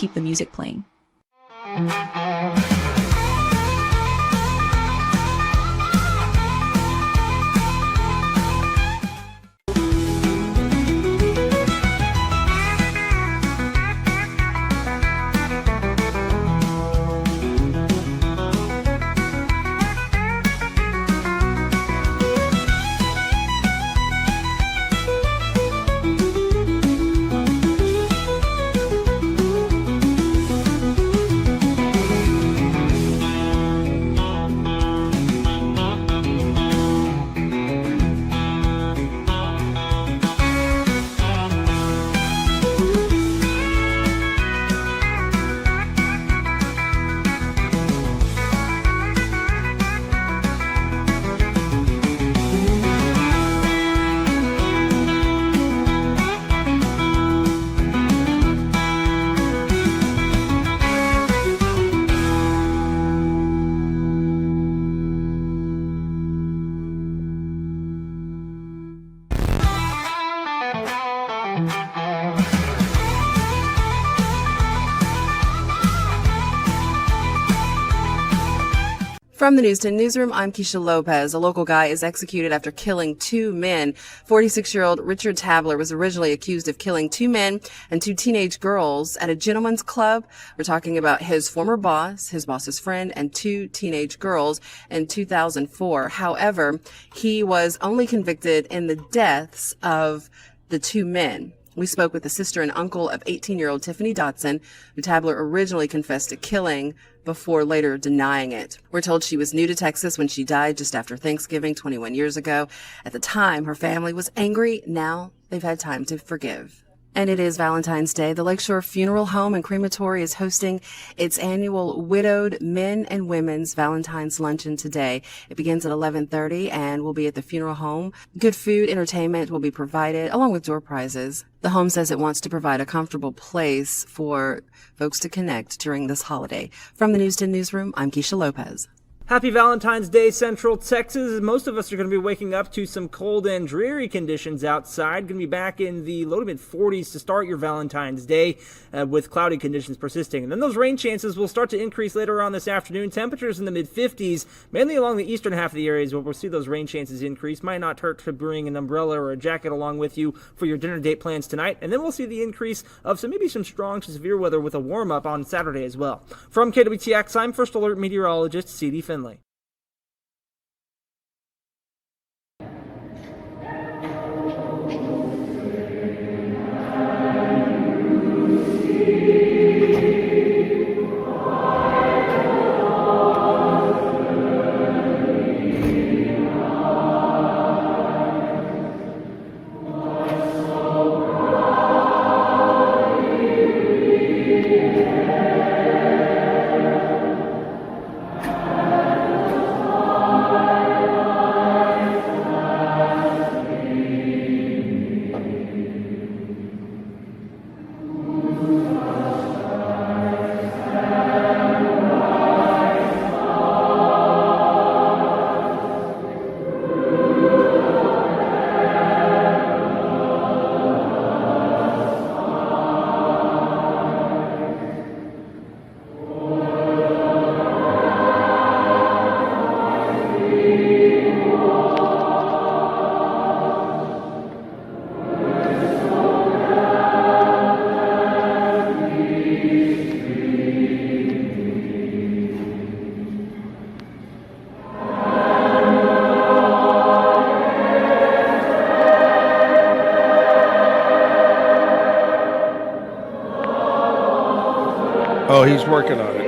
keep the music playing. From the Newston Newsroom, I'm Keisha Lopez. A local guy is executed after killing two men. 46-year-old Richard Tabler was originally accused of killing two men and two teenage girls at a gentleman's club. We're talking about his former boss, his boss's friend, and two teenage girls in 2004. However, he was only convicted in the deaths of the two men. We spoke with the sister and uncle of 18-year-old Tiffany Dotson, who Tabler originally confessed to killing before later denying it. We're told she was new to Texas when she died just after Thanksgiving 21 years ago. At the time, her family was angry. Now they've had time to forgive. And it is Valentine's Day. The Lakeshore Funeral Home and Crematory is hosting its annual Widowed Men and Women's Valentine's Luncheon today. It begins at 11:30 and will be at the funeral home. Good food, entertainment will be provided along with door prizes. The home says it wants to provide a comfortable place for folks to connect during this holiday. From the Newston Newsroom, I'm Keisha Lopez. Happy Valentine's Day, Central Texas. Most of us are going to be waking up to some cold and dreary conditions outside. Going to be back in the low to mid 40s to start your Valentine's Day with cloudy conditions persisting. And then those rain chances will start to increase later on this afternoon. Temperatures in the mid 50s, mainly along the eastern half of the areas where we'll see those rain chances increase. Might not hurt to bring an umbrella or a jacket along with you for your dinner date plans tonight. And then we'll see the increase of maybe some strong to severe weather with a warm up on Saturday as well. From KWTX, I'm First Alert Meteorologist C.D. Finley. Oh, he's working on it.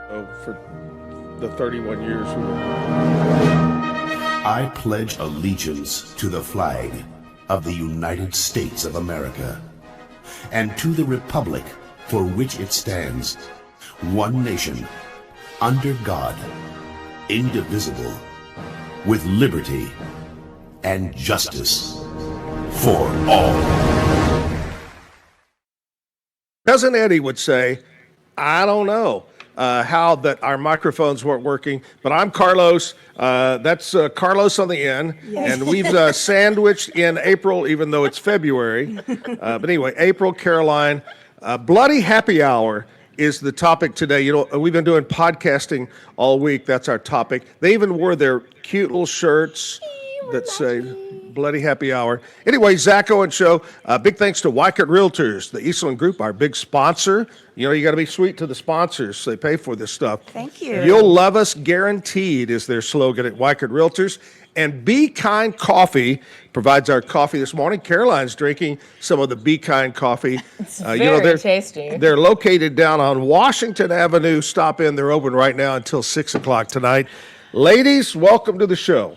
for the 31 years. I pledge allegiance to the flag of the United States of America and to the republic for which it stands, one nation, under God, indivisible, with liberty and justice for all. Cousin Eddie would say, I don't know how that our microphones weren't working, but I'm Carlos. That's Carlos on the end. Yes. And we've sandwiched in April, even though it's February. But anyway, April, Caroline. Bloody Happy Hour is the topic today. You know, we've been doing podcasting all week. That's our topic. They even wore their cute little shirts that say Bloody Happy Hour. Anyway, Zack Owen Show. Big thanks to Weichert Realtors, the Eastland Group, our big sponsor. You know, you got to be sweet to the sponsors. They pay for this stuff. Thank you. You'll love us, guaranteed, is their slogan at Weichert Realtors. And Be Kind Coffee provides our coffee this morning. Caroline's drinking some of the Be Kind coffee. It's very tasty. They're located down on Washington Avenue. Stop in. They're open right now until 6 o'clock tonight. Ladies, welcome to the show.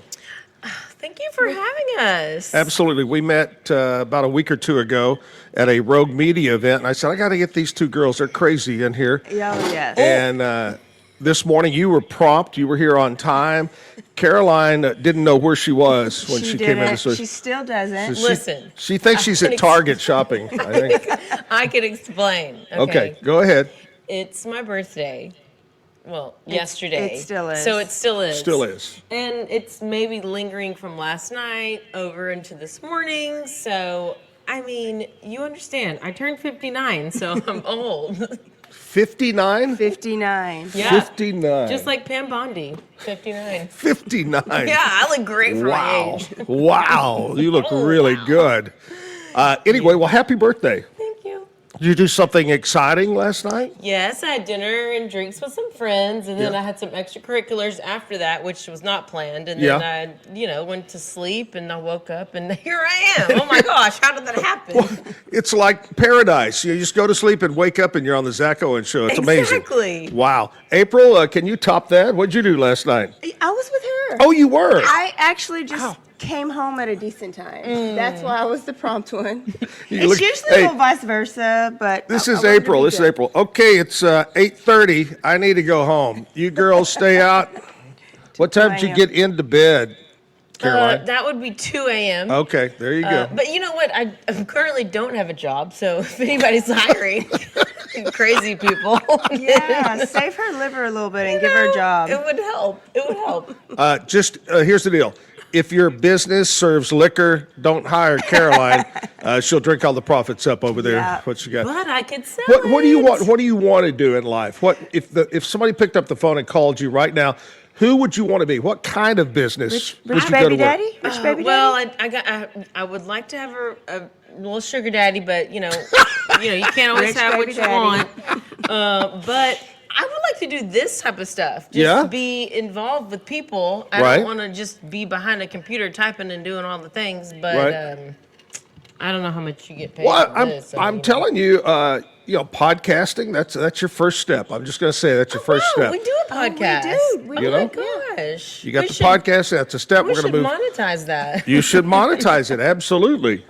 Thank you for having us. Absolutely. We met about a week or two ago at a Rogue Media event, and I said, I got to get these two girls. They're crazy in here. Oh, yes. And this morning, you were prompt. You were here on time. Caroline didn't know where she was when she came in. She still doesn't. So Listen. She thinks she's at Target shopping, I think. I can explain. Okay, go ahead. It's my birthday. Well, yesterday. It still is. So it still is. Still is. And it's maybe lingering from last night over into this morning. So, I mean, you understand. I turned 59, so I'm old. 59? 59. Yeah. 59. Just like Pam Bondi, 59. 59. Yeah, I look great for my age. Wow. You look really good. Anyway, well, happy birthday. Thank you. Did you do something exciting last night? Yes, I had dinner and drinks with some friends, and then I had some extracurriculars after that, which was not planned. And then I, went to sleep, and I woke up, and here I am. Oh my gosh, how did that happen? Well, it's like paradise. You just go to sleep and wake up, and you're on the Zack Owen Show. It's amazing. Exactly. Wow. April, can you top that? What'd you do last night? I was with her. Oh, you were? I actually just came home at a decent time. That's why I was the prompt one. It's usually a little vice versa, but This is April. This is April. Okay, it's 8:30. I need to go home. You girls stay out. What time did you get into bed, Caroline? That would be 2 a.m. Okay, there you go. But you know what? I currently don't have a job, so if anybody's hiring crazy people, Yeah, save her liver a little bit and give her a job. it would help. It would help. Here's the deal. If your business serves liquor, don't hire Caroline. She'll drink all the profits up over there. Yeah. What you got? But I could sell What do you it. want? What do you want to do in life? What if somebody picked up the phone and called you right now? Who would you want to be? What kind of business would Rich you go to baby work? daddy? Rich baby Well, daddy? I would like to have a little sugar daddy, but you can't always Rich have what baby you daddy. want. But I would like to do this type of stuff. Just be involved with people. I Right. don't want to just be behind a computer typing and doing all the things. But Right. I don't know how much you get paid. Well, for this. I'm telling you, podcasting. That's your first step. I'm just going to say that's your first Wow, step. we do a podcast. We do. You know? Gosh, You got we the should- podcast. That's a step. We We're should going to move. monetize that. You should monetize it. Absolutely.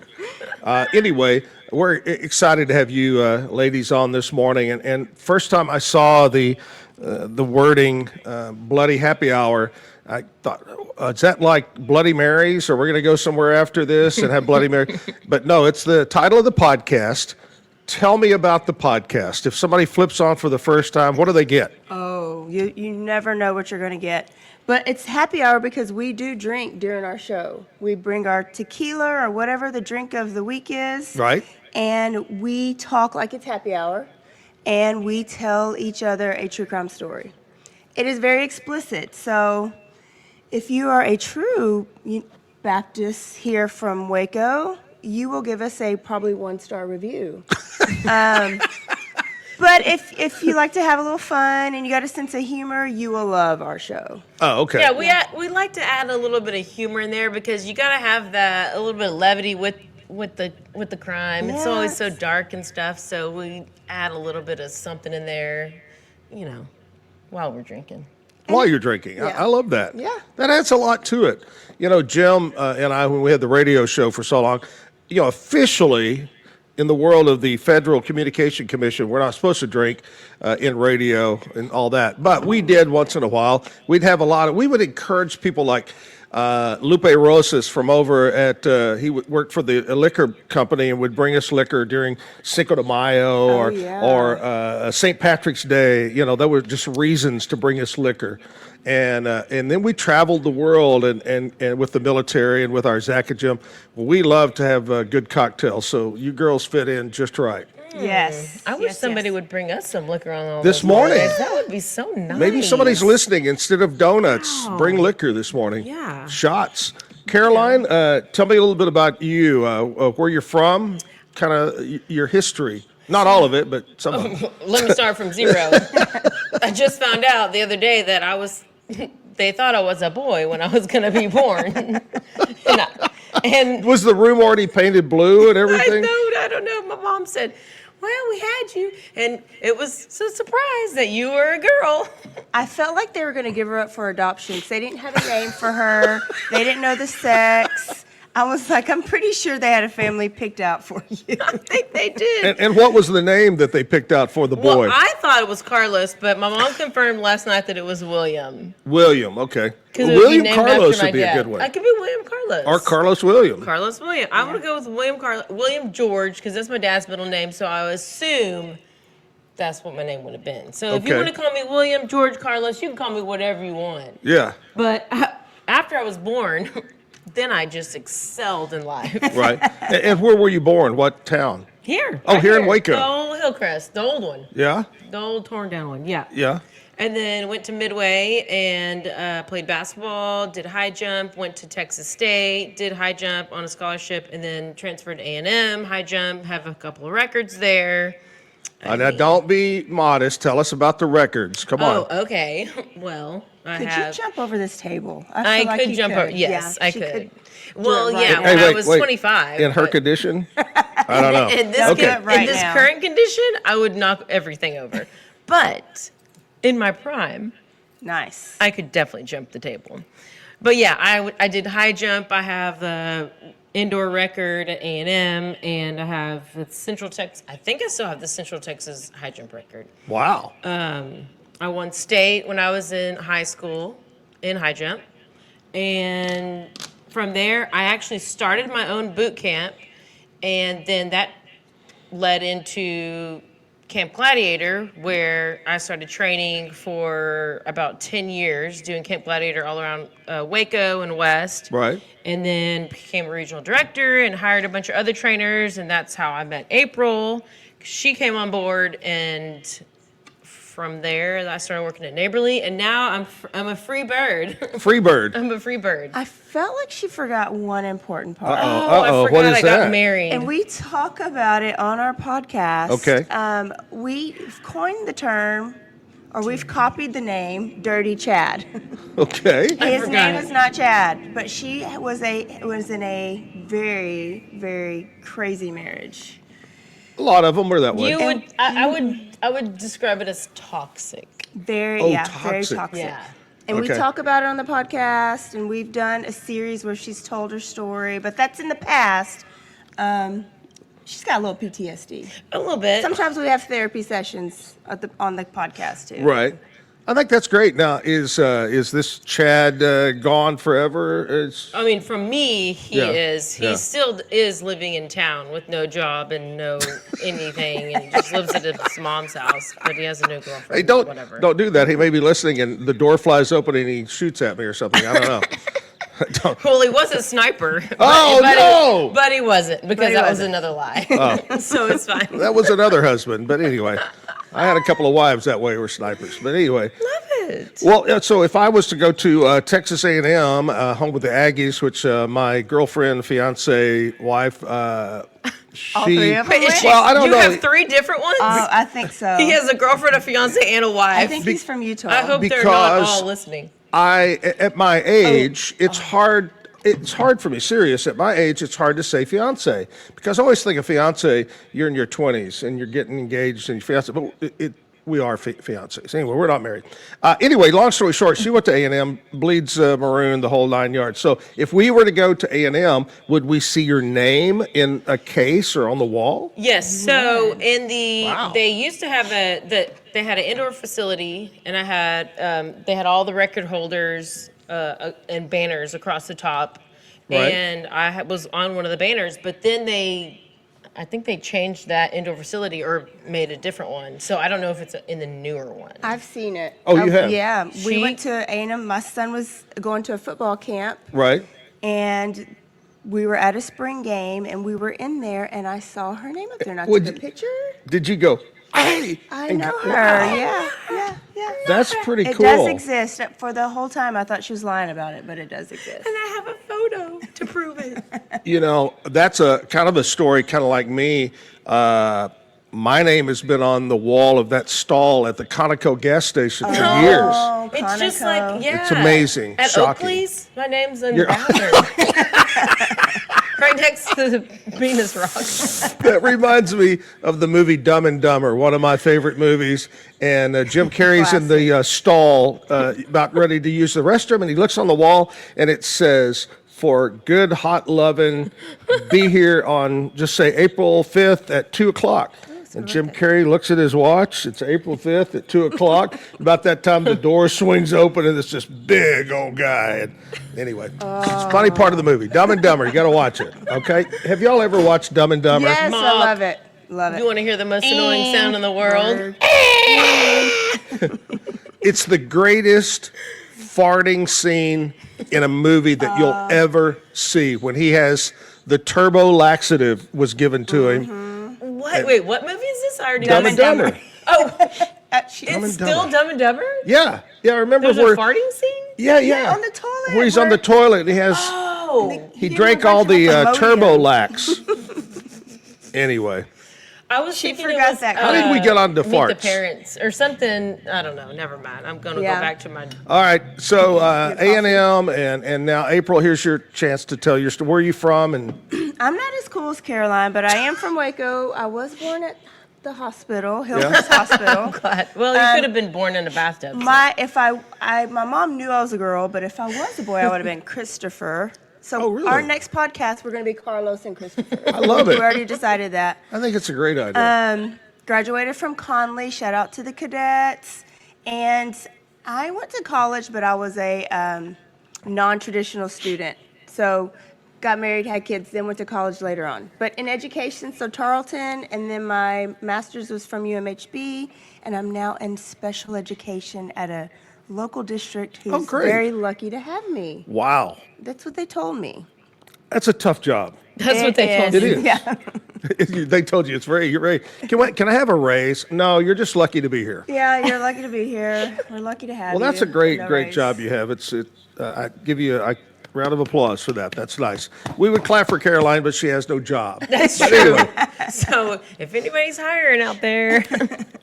Anyway, we're excited to have you ladies on this morning. And first time I saw the wording Bloody Happy Hour, I thought, is that like Bloody Marys, or we're going to go somewhere after this and have Bloody Mary? But no, it's the title of the podcast. Tell me about the podcast. If somebody flips on for the first time, what do they get? Oh, you never know what you're going to get. But it's happy hour because we do drink during our show. We bring our tequila or whatever the drink of the week is. Right. And we talk like it's happy hour. And we tell each other a true crime story. It is very explicit. So if you are a true Baptist here from Waco, you will give us a probably 1-star review. But if you like to have a little fun and you got a sense of humor, you will love our show. Oh, okay. Yeah, we like to add a little bit of humor in there because you gotta have that a little bit of levity with the crime. It's always so dark and stuff, so we add a little bit of something in there, while we're drinking. While you're drinking. Yeah. I love that. Yeah. That adds a lot to it. You know, Jim and I, when we had the radio show for so long, you know, officially in the world of the Federal Communication Commission, we're not supposed to drink in radio and all that. But we did once in a while. We would encourage people like Lupe Rosas from over at, he worked for the liquor company and would bring us liquor during Cinco de Mayo or St. Patrick's Day. You know, there were just reasons to bring us liquor. And then we traveled the world and with the military and with our Zack and Jim. We love to have good cocktails, so you girls fit in just right. Yes. I wish yes, somebody yes. would bring us some liquor on all This those morning. mornings. That would be so nice. Maybe somebody's listening. Instead of donuts, bring liquor this morning. Yeah. Shots. Caroline, tell me a little bit about you, where you're from, kind of your history. Not all of it, but some of it. Let me start from zero. I just found out the other day that they thought I was a boy when I was going to be born. and Was the room already painted blue and everything? I don't know. My mom said, well, we had you. And it was so surprised that you were a girl. I felt like they were going to give her up for adoption. They didn't have a name for her. They didn't know the sex. I was like, I'm pretty sure they had a family picked out for you. I think they did. And what was the name that they picked out for the boy? Well, I thought it was Carlos, but my mom confirmed last night that it was William. William, okay. 'Cause it would be William named Carlos after my would be a dad. good one. I could be William Carlos. Or Carlos William. Carlos William. I'm going to go with William George, because that's my dad's middle name, so I assume that's what my name would have been. So if you Okay. want to call me William George Carlos, you can call me whatever you want. Yeah, But after I was born, then I just excelled in life. right. And where were you born? What town? Here. Oh, right here in Waco. The old Hillcrest, the old one. Yeah, The old torn down one, yeah. yeah. And then went to Midway and played basketball, did high jump, went to Texas State, did high jump on a scholarship, and then transferred to A&M, high jump, have a couple of records there. Now, don't be modest. Tell us about the records. Come on. Oh, okay. Well, I Could have. you jump over this table? I feel like could you jump could. over. Yes, Yeah, I she could. do Well, it right yeah, now. when Hey, I wait, was wait. 25. In her but condition? I don't know. in this, Don't do Okay. it right in this now. current condition, I would knock everything over. But in my prime, Nice. I could definitely jump the table. But yeah, I did high jump. I have the indoor record at A&M, and I have the Central Texas. I think I still have the Central Texas high jump record. Wow. I won state when I was in high school in high jump. And from there, I actually started my own boot camp. And then that led into Camp Gladiator, where I started training for about 10 years, doing Camp Gladiator all around Waco and West. Right. And then became a regional director and hired a bunch of other trainers. And that's how I met April. She came on board, and from there, I started working at Neighborly, and now I'm a free bird. Freebird. I'm a free bird. I felt like she forgot one important part. Oh, Uh-oh. I forgot What is I got that? married. And we talk about it on our podcast. Okay. We've coined the term, or we've copied the name, Dirty Chad. Okay. His forgot name it. is not Chad, but she was in a very, very crazy marriage. A lot of them were that way. You would, I would describe it as toxic. Very, Oh, very toxic. toxic. Yeah. And we Okay. talk about it on the podcast, and we've done a series where she's told her story, but that's in the past. She's got a little PTSD. A little bit. Sometimes we have therapy sessions on the podcast too. Right. I think that's great. Now, is this Chad gone forever? I mean, for me, he Yeah, is. He yeah. still is living in town with no job and no anything, and just lives at his mom's house. But he has a new girlfriend. Hey, don't whatever. do that. He may be listening, and the door flies open, and he shoots at me or something. I don't know. Don't. Well, he was a sniper. Oh, no! But he wasn't, because he that was wasn't. another lie. So it's fine. That was another husband. But anyway, I had a couple of wives that way who were snipers. But anyway. Love it. Well, so if I was to go to Texas A&M, home with the Aggies, which my girlfriend, fiance, wife, All she. three of them Wait, is went? she, Well, I don't you know. have three different ones? I think so. He has a girlfriend, a fiance, and a wife. I think he's from Utah. I hope they're not Because- all listening. At my age, it's hard. It's hard for me. Serious. At my age, it's hard to say fiance because I always think of fiance. You're in your 20s and you're getting engaged and your fiance. But We are fiancés. Anyway, we're not married. Anyway, long story short, she went to A&M, bleeds maroon, the whole 9 yards. So if we were to go to A&M, would we see your name in a case or on the wall? Yes. So in the Wow. they used to have they had an indoor facility, and I had they had all the record holders and banners across the top, Right. and was on one of the banners. But then I think they changed that indoor facility or made a different one. So I don't know if it's in the newer one. I've seen it. Oh, you have? Yeah. We She- went to A&M. My son was going to a football camp, Right. and we were at a spring game, and we were in there, and I saw her name up there. And I Would took a you- picture. Did you go, hey? I and know go, her. wow. Yeah. That's pretty It cool. does exist. For the whole time, I thought she was lying about it, but it does exist. And I have a photo to prove it. You know, that's a kind of a story, kind of like me. My name has been on the wall of that stall at the Conoco gas station for years. Oh, It's just Conoco. like, yeah. It's amazing, At shocking. Oakley's, my name's in the You're- bathroom. Right next to the Venus Rock. That reminds me of the movie Dumb and Dumber, one of my favorite movies. And Jim Carrey's in the stall, about ready to use the restroom, and he looks on the wall, and it says, "For good hot lovin', be here on, just say April 5th at 2 o'clock." And Jim Carrey looks at his watch. It's April 5th at 2 o'clock. About that time, the door swings open, and it's this big old guy. And anyway, it's a funny part of the movie. Dumb and Dumber. You got to watch it, okay? Have y'all ever watched Dumb and Dumber? Yes, I Mop. love it. Love You it. want to hear the most annoying sound in the world? It's the greatest farting scene in a movie that you'll ever see. When he has the turbo laxative was given to him. What? Wait, what movie is this? I already Dumb know and this. Dumber. Oh, Dumb and it's still Dumber. Dumb and Dumber? Yeah, yeah. I remember There's where. a farting scene? Yeah. on the toilet, Where he's on the toilet and he has. Oh. He He drank did a all bunch the of turbo Imodium. lax. Anyway, I was She thinking forgot it was, that. how did we get on to Meet farts? the Parents or something. I don't know. Never mind. I'm going to Yeah. go back to my. All right. So A&M and now April. Here's your chance to tell your story. Where are you from? And I'm not as cool as Caroline, but I am from Waco. I was born at the hospital, Hillcrest Hospital. Well, you could have been born in a bathtub. so- My mom knew I was a girl, but if I was a boy, I would have been Christopher. So Oh, really? our next podcast, we're going to be Carlos and Christopher. I love We it. already decided that. I think it's a great idea. Graduated from Conley. Shout out to the cadets. And I went to college, but I was a non-traditional student. So got married, had kids, then went to college later on. But in education, so Tarleton, and then my master's was from UMHB, and I'm now in special education at a local district who's Oh, great. very lucky to have me. Wow. That's what they told me. That's a tough job. That's what they told It you. is. Yeah. They told you it's you're ready. Can I have a raise? No, you're just lucky to be here. Yeah, you're lucky to be here. We're lucky to have you. Well, that's a great No great worries. job you have. I give you a round of applause for that. That's nice. We would clap for Caroline, but she has no job. That's But true. anyway, So if anybody's hiring out there,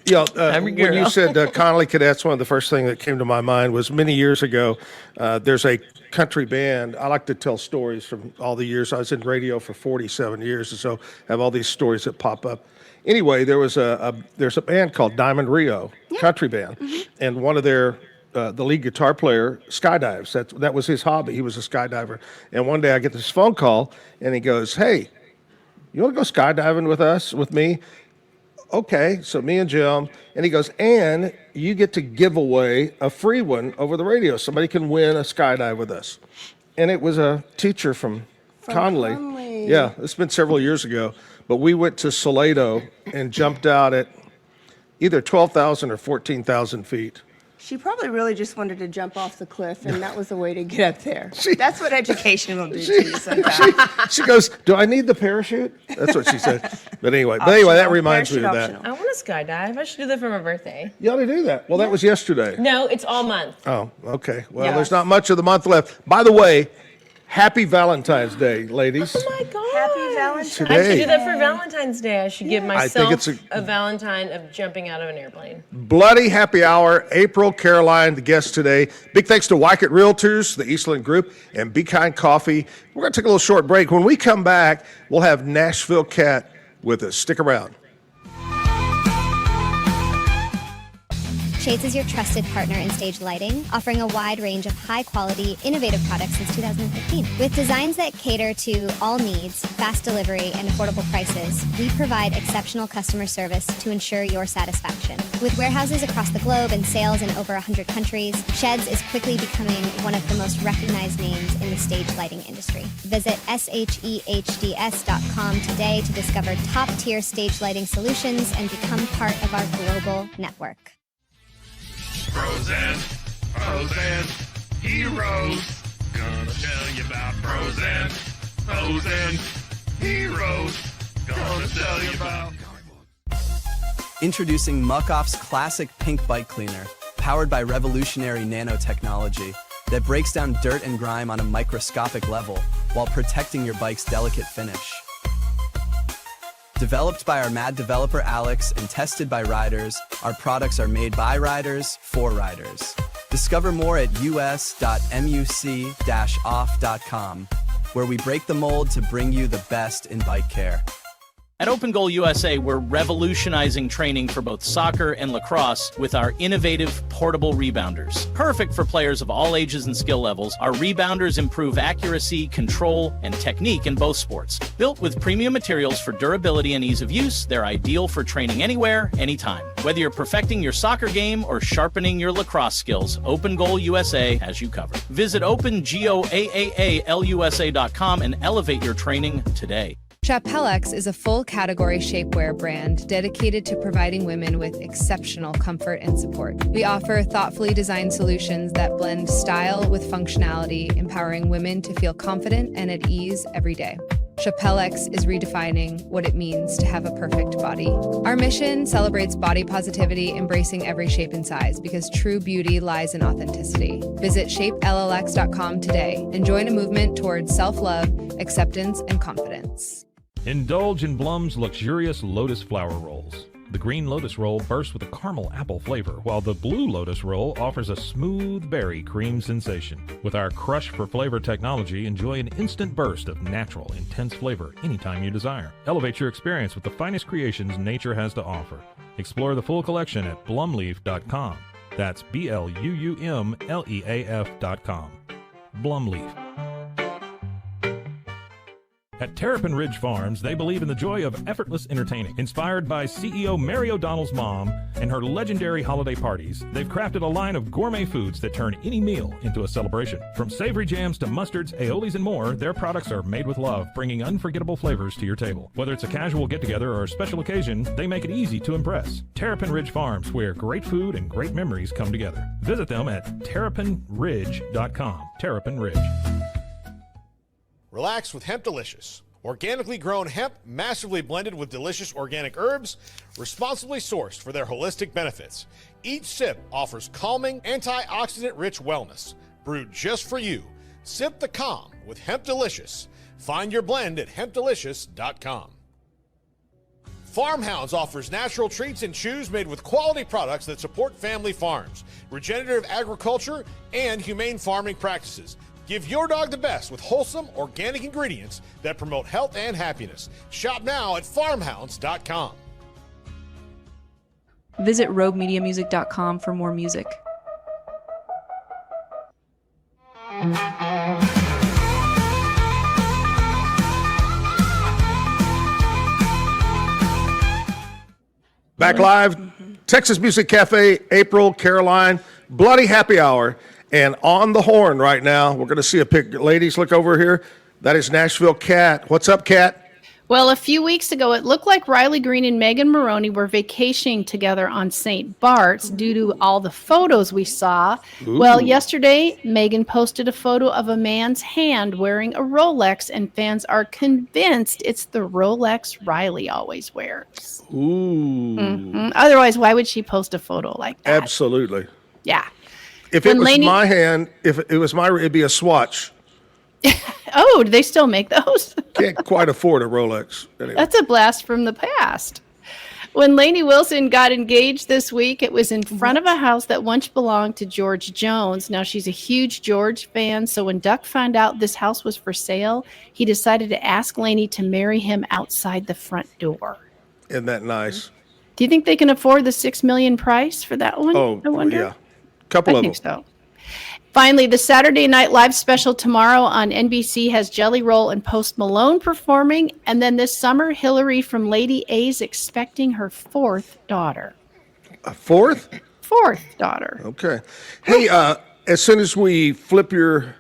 you know, Every when you girl. said Connolly Cadets, one of the first things that came to my mind was many years ago. There's a country band. I like to tell stories from all the years. I was in radio for 47 years, and so I have all these stories that pop up. Anyway, there's a band called Diamond Rio, country band, and one of their the lead guitar player skydives. That was his hobby. He was a skydiver. And one day I get this phone call, and he goes, "Hey, you want to go skydiving with me?" Okay, so me and Jim, and he goes, "And you get to give away a free one over the radio. Somebody can win a skydive with us." And it was a teacher from Conley. Conley. Yeah, it's been several years ago. But we went to Salado and jumped out at either 12,000 or 14,000 feet. She probably really just wanted to jump off the cliff, and that was the way to get up there. That's what education will do to you sometimes. She goes, "Do I need the parachute?" That's what she said. But anyway, that Optional. reminds me of Parachute that. optional. I want to skydive. I should do that for my birthday. You ought to do that. Well, that was yesterday. No, it's all month. Oh, okay. Well, Yes. there's not much of the month left. By the way, happy Valentine's Day, ladies. Oh my God. Happy Valentine's Today. I should do that for Valentine's Day. I should give I think myself it's a Valentine of jumping out of an airplane. Bloody happy hour. April, Caroline, the guest today. Big thanks to Wycott Realtors, the Eastland Group, and Be Kind Coffee. We're going to take a little short break. When we come back, we'll have Nashville Cat with us. Stick around. Shades is your trusted partner in stage lighting, offering a wide range of high-quality, innovative products since 2015. With designs that cater to all needs, fast delivery, and affordable prices, we provide exceptional customer service to ensure your satisfaction. With warehouses across the globe and sales in over 100 countries, Sheds is quickly becoming one of the most recognized names in the stage lighting industry. Visit shehds.com today to discover top-tier stage lighting solutions and become part of our global network. Pros and heroes. Gonna tell you about pros and heroes. Gonna tell you about. Introducing Muck-Off's classic pink bike cleaner, powered by revolutionary nanotechnology that breaks down dirt and grime on a microscopic level while protecting your bike's delicate finish. Developed by our mad developer Alex and tested by riders, our products are made by riders for riders. Discover more at us.muc-off.com, where we break the mold to bring you the best in bike care. At Open Goal USA, we're revolutionizing training for both soccer and lacrosse with our innovative portable rebounders. Perfect for players of all ages and skill levels, our rebounders improve accuracy, control, and technique in both sports. Built with premium materials for durability and ease of use, they're ideal for training anywhere, anytime. Whether you're perfecting your soccer game or sharpening your lacrosse skills, Open Goal USA has you covered. Visit OpenGoAALUSA.com and elevate your training today. Chapellex is a full-category shapewear brand dedicated to providing women with exceptional comfort and support. We offer thoughtfully designed solutions that blend style with functionality, empowering women to feel confident and at ease every day. Chapellex is redefining what it means to have a perfect body. Our mission celebrates body positivity, embracing every shape and size, because true beauty lies in authenticity. Visit shapellx.com today and join a movement towards self-love, acceptance, and confidence. Indulge in Blum's luxurious Lotus Flower Rolls. The green Lotus Roll bursts with a caramel apple flavor, while the blue Lotus Roll offers a smooth berry cream sensation. With our Crush for Flavor technology, enjoy an instant burst of natural, intense flavor anytime you desire. Elevate your experience with the finest creations nature has to offer. Explore the full collection at blumleaf.com. That's BLUUMLEAF.com. Blumleaf. At Terrapin Ridge Farms, they believe in the joy of effortless entertaining. Inspired by CEO Mary O'Donnell's mom and her legendary holiday parties, they've crafted a line of gourmet foods that turn any meal into a celebration. From savory jams to mustards, aiolis, and more, their products are made with love, bringing unforgettable flavors to your table. Whether it's a casual get-together or a special occasion, they make it easy to impress. Terrapin Ridge Farms, where great food and great memories come together. Visit them at terrapinridge.com. Terrapin Ridge. Relax with Hemp Delicious. Organically grown hemp, massively blended with delicious organic herbs, responsibly sourced for their holistic benefits. Each sip offers calming, antioxidant-rich wellness. Brewed just for you. Sip the calm with Hemp Delicious. Find your blend at hempdelicious.com. Farmhounds offers natural treats and chews made with quality products that support family farms, regenerative agriculture, and humane farming practices. Give your dog the best with wholesome, organic ingredients that promote health and happiness. Shop now at farmhounds.com. Visit roguemediamusic.com for more music. Back live, Texas Music Cafe, April, Caroline, Bloody Happy Hour. And on the horn right now, we're going to see a pic. Ladies, look over here. That is Nashville Cat. What's up, Cat? Well, a few weeks ago, it looked like Riley Green and Megan Maroney were vacationing together on St. Bart's due to all the photos we saw. Ooh. Well, yesterday, Megan posted a photo of a man's hand wearing a Rolex, and fans are convinced it's the Rolex Riley always wears. Ooh. Mm-hmm. Otherwise, why would she post a photo like that? Absolutely. Yeah. If it was my hand, if it was my, it'd be a Swatch. Oh, do they still make those? Can't quite afford a Rolex. Anyway. That's a blast from the past. When Lainey Wilson got engaged this week, it was in front of a house that once belonged to George Jones. Now, she's a huge George fan, so when Duck found out this house was for sale, he decided to ask Lainey to marry him outside the front door. Isn't that nice? Do you think they can afford the $6 million price for that one? Oh, I wonder. yeah. Couple I of think them. so. Finally, the Saturday Night Live special tomorrow on NBC has Jelly Roll and Post Malone performing. And then this summer, Hillary from Lady A's expecting her fourth daughter. A fourth? Fourth daughter. Okay. Hey, as soon as we flip your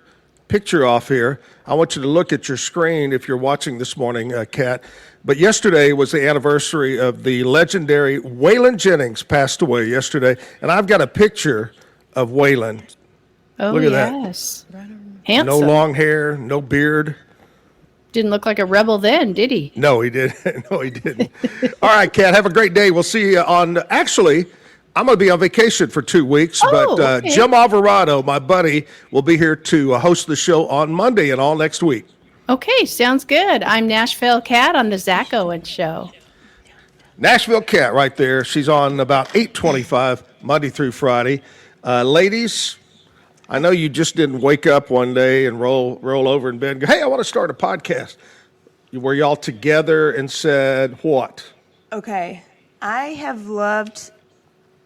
picture off here, I want you to look at your screen if you're watching this morning, Kat. But yesterday was the anniversary of the legendary Waylon Jennings passed away yesterday. And I've got a picture of Waylon. Oh, Look at yes. that. Handsome. No long hair, no beard. Didn't look like a rebel then, did he? No, he didn't. No, he didn't. All right, Kat, have a great day. We'll see you on, actually, I'm going to be on vacation for 2 weeks, but okay. Jim Alvarado, my buddy, will be here to host the show on Monday and all next week. Okay, sounds good. I'm Nashville Cat on the Zack Owen Show. Nashville Cat right there. She's on about 8:25 Monday through Friday. Ladies, I know you just didn't wake up one day and roll over in bed and go, hey, I want to start a podcast. Were y'all together and said what? Okay. I have loved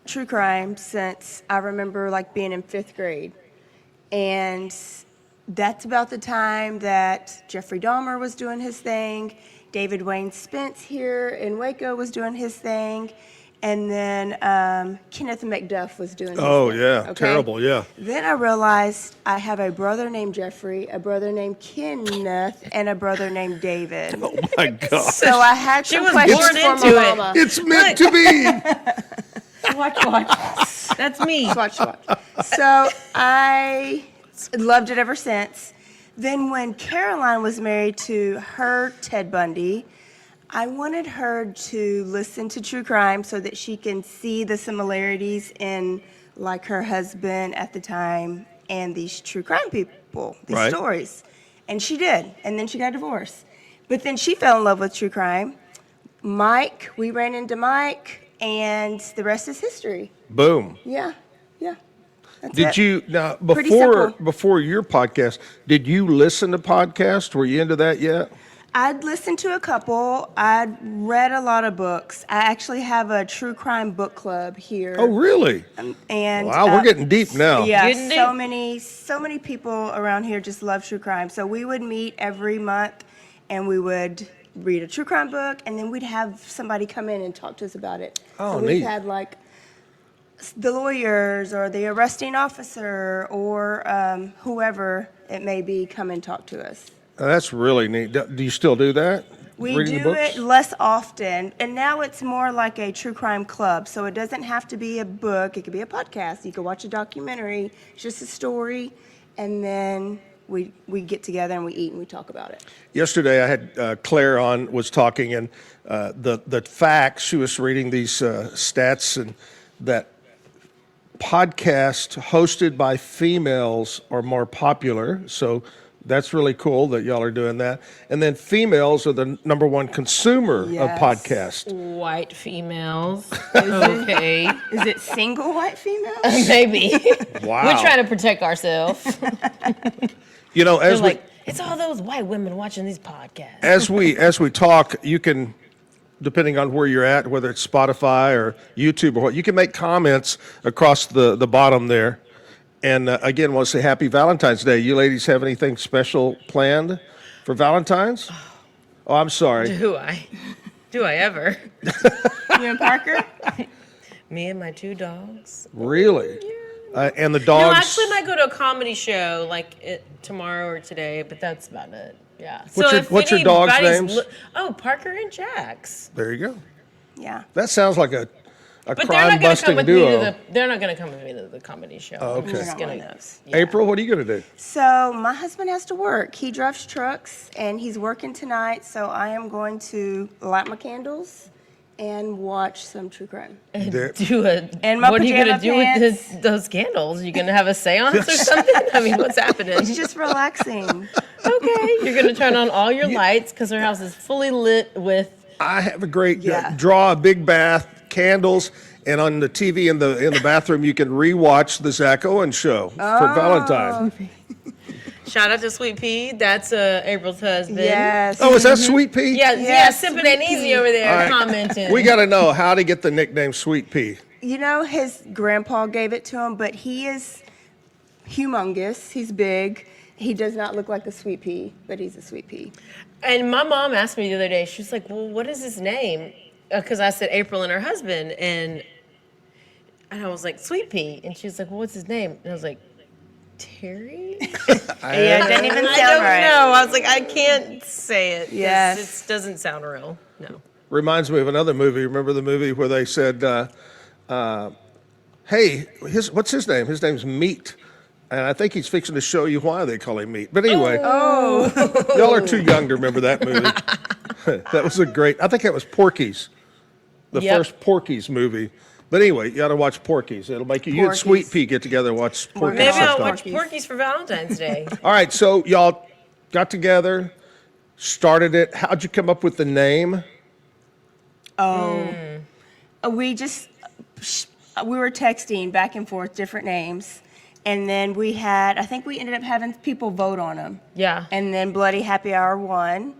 true crime since I remember like being in 5th grade. And that's about the time that Jeffrey Dahmer was doing his thing. David Wayne Spence here in Waco was doing his thing. And then Kenneth McDuff was doing his thing. Yeah. Okay? Terrible, yeah. Then I realized I have a brother named Jeffrey, a brother named Kenneth, and a brother named David. Oh, my God. So I had She some was questions born for into my it. mama. It's meant to be. Watch. That's me. Watch. So I loved it ever since. Then when Caroline was married to her Ted Bundy, I wanted her to listen to true crime so that she can see the similarities in like her husband at the time and these true crime people, these Right. stories. And she did. And then she got divorced. But then she fell in love with true crime. Mike, we ran into Mike, and the rest is history. Boom. Yeah. That's Did it. you now Pretty simple. before your podcast? Did you listen to podcasts? Were you into that yet? I'd listened to a couple. I'd read a lot of books. I actually have a true crime book club here. Oh, really? And Wow, we're getting deep now. Yeah, Getting so many people around here just love true crime. So we would meet every month, and we would read a true crime book, and then we'd have somebody come in and talk to us about it. Oh, so neat. we've had like the lawyers or the arresting officer or whoever it may be come and talk to us. That's really neat. Do you still do that? We Reading the do books? it less often, and now it's more like a true crime club. So it doesn't have to be a book. It could be a podcast. You could watch a documentary. It's just a story, and then we get together and we eat and we talk about it. Yesterday, I had Claire on, was talking, and the facts, she was reading these stats, and that podcasts hosted by females are more popular. So that's really cool that y'all are doing that. And then females are the number one consumer of Yes. podcasts. White females. Okay. Is it single white females? Maybe. Wow. We're trying to protect ourselves. You know, They're as we like, it's all those white women watching these podcasts. as we talk, you can, depending on where you're at, whether it's Spotify or YouTube or what, you can make comments across the bottom there. And again, want to say Happy Valentine's Day. You ladies have anything special planned for Valentine's? Oh, I'm sorry. Do I? Do I ever? You and Parker? Me and my 2 dogs. Really? And the No, dogs. actually, I might go to a comedy show like tomorrow or today, but that's about it. Yeah. What's your dogs' anybody's names? Parker and Jax. There you go. Yeah. That sounds like a But they're not going to come crime-busting with me duo. to they're not going to come with me to the comedy show. Oh, okay. I'm just You're not gonna, one of those. April, what are you going to do? So my husband has to work. He drives trucks, and he's working tonight. So I am going to light my candles and watch some true crime. There- And my what are you going to pajama do pants. with those candles? You going to have a seance or something? I mean, what's happening? It's just relaxing. Okay. You're going to turn on all your lights because our house is fully lit with. I have a great Yeah. draw a big bath, candles, and on the TV in the bathroom you can rewatch the Zack Owen show for Valentine's. Shout out to Sweet Pea. That's April's husband. Yes. Oh, is that Sweet Pea? Yeah, Yes, sipping ain't easy over there All right. commenting. We got to know how to get the nickname Sweet Pea. You know, his grandpa gave it to him, but he is humongous. He's big. He does not look like a sweet pea, but he's a sweet pea. And my mom asked me the other day, she was like, well, what is his name? Because I said April and her husband. And I was like, Sweet Pea. And she was like, well, what's his name? And I was like, Terry? Yeah, it doesn't even sound I don't right. know. I was like, I can't say it. 'cause Yes. It doesn't sound real. No. Reminds me of another movie. Remember the movie where they said, hey, what's his name? His name's Meat. And I think he's fixing to show you why they call him Meat. But anyway, y'all are too young to remember that movie. That was I think that was Porky's, the first Porky's movie. But anyway, you got to watch Porky's. It'll make you and Sweet Pea get together and watch Porky's. Maybe I'll sometime. watch Porky's for Valentine's Day. All right, so y'all got together, started it. How'd you come up with the name? We were texting back and forth different names. And then I think we ended up having people vote on them. Yeah. And then Bloody Happy Hour won.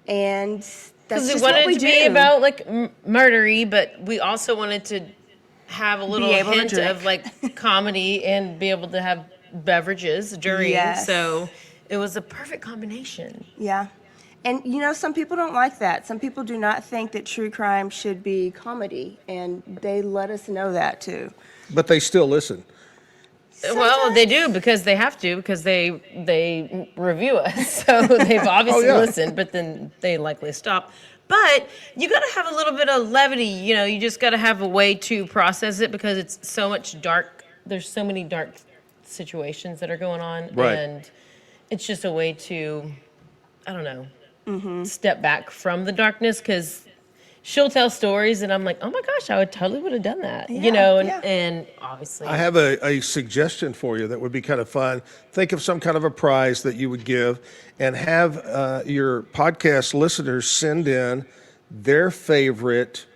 And that's Because just we what wanted we to do. be about like murdery, but we also wanted to have a little able to hint drink. of like comedy and be able to have beverages during. Yes. So it was a perfect combination. Yeah. And, you know, some people don't like that. Some people do not think that true crime should be comedy. And they let us know that, too. But they still listen. Well, they do because they have to because they review us. So they've obviously listened, but then they likely stop. But you got to have a little bit of levity. You know, you just got to have a way to process it because it's so much dark. There's so many dark situations that are going on. Right. And it's just a way to, I don't know, step back from the darkness because she'll tell stories and I'm like, oh my gosh, I totally would have done that. You know, and obviously. I have a suggestion for you that would be kind of fun. Think of some kind of a prize that you would give and have your podcast listeners send in their favorite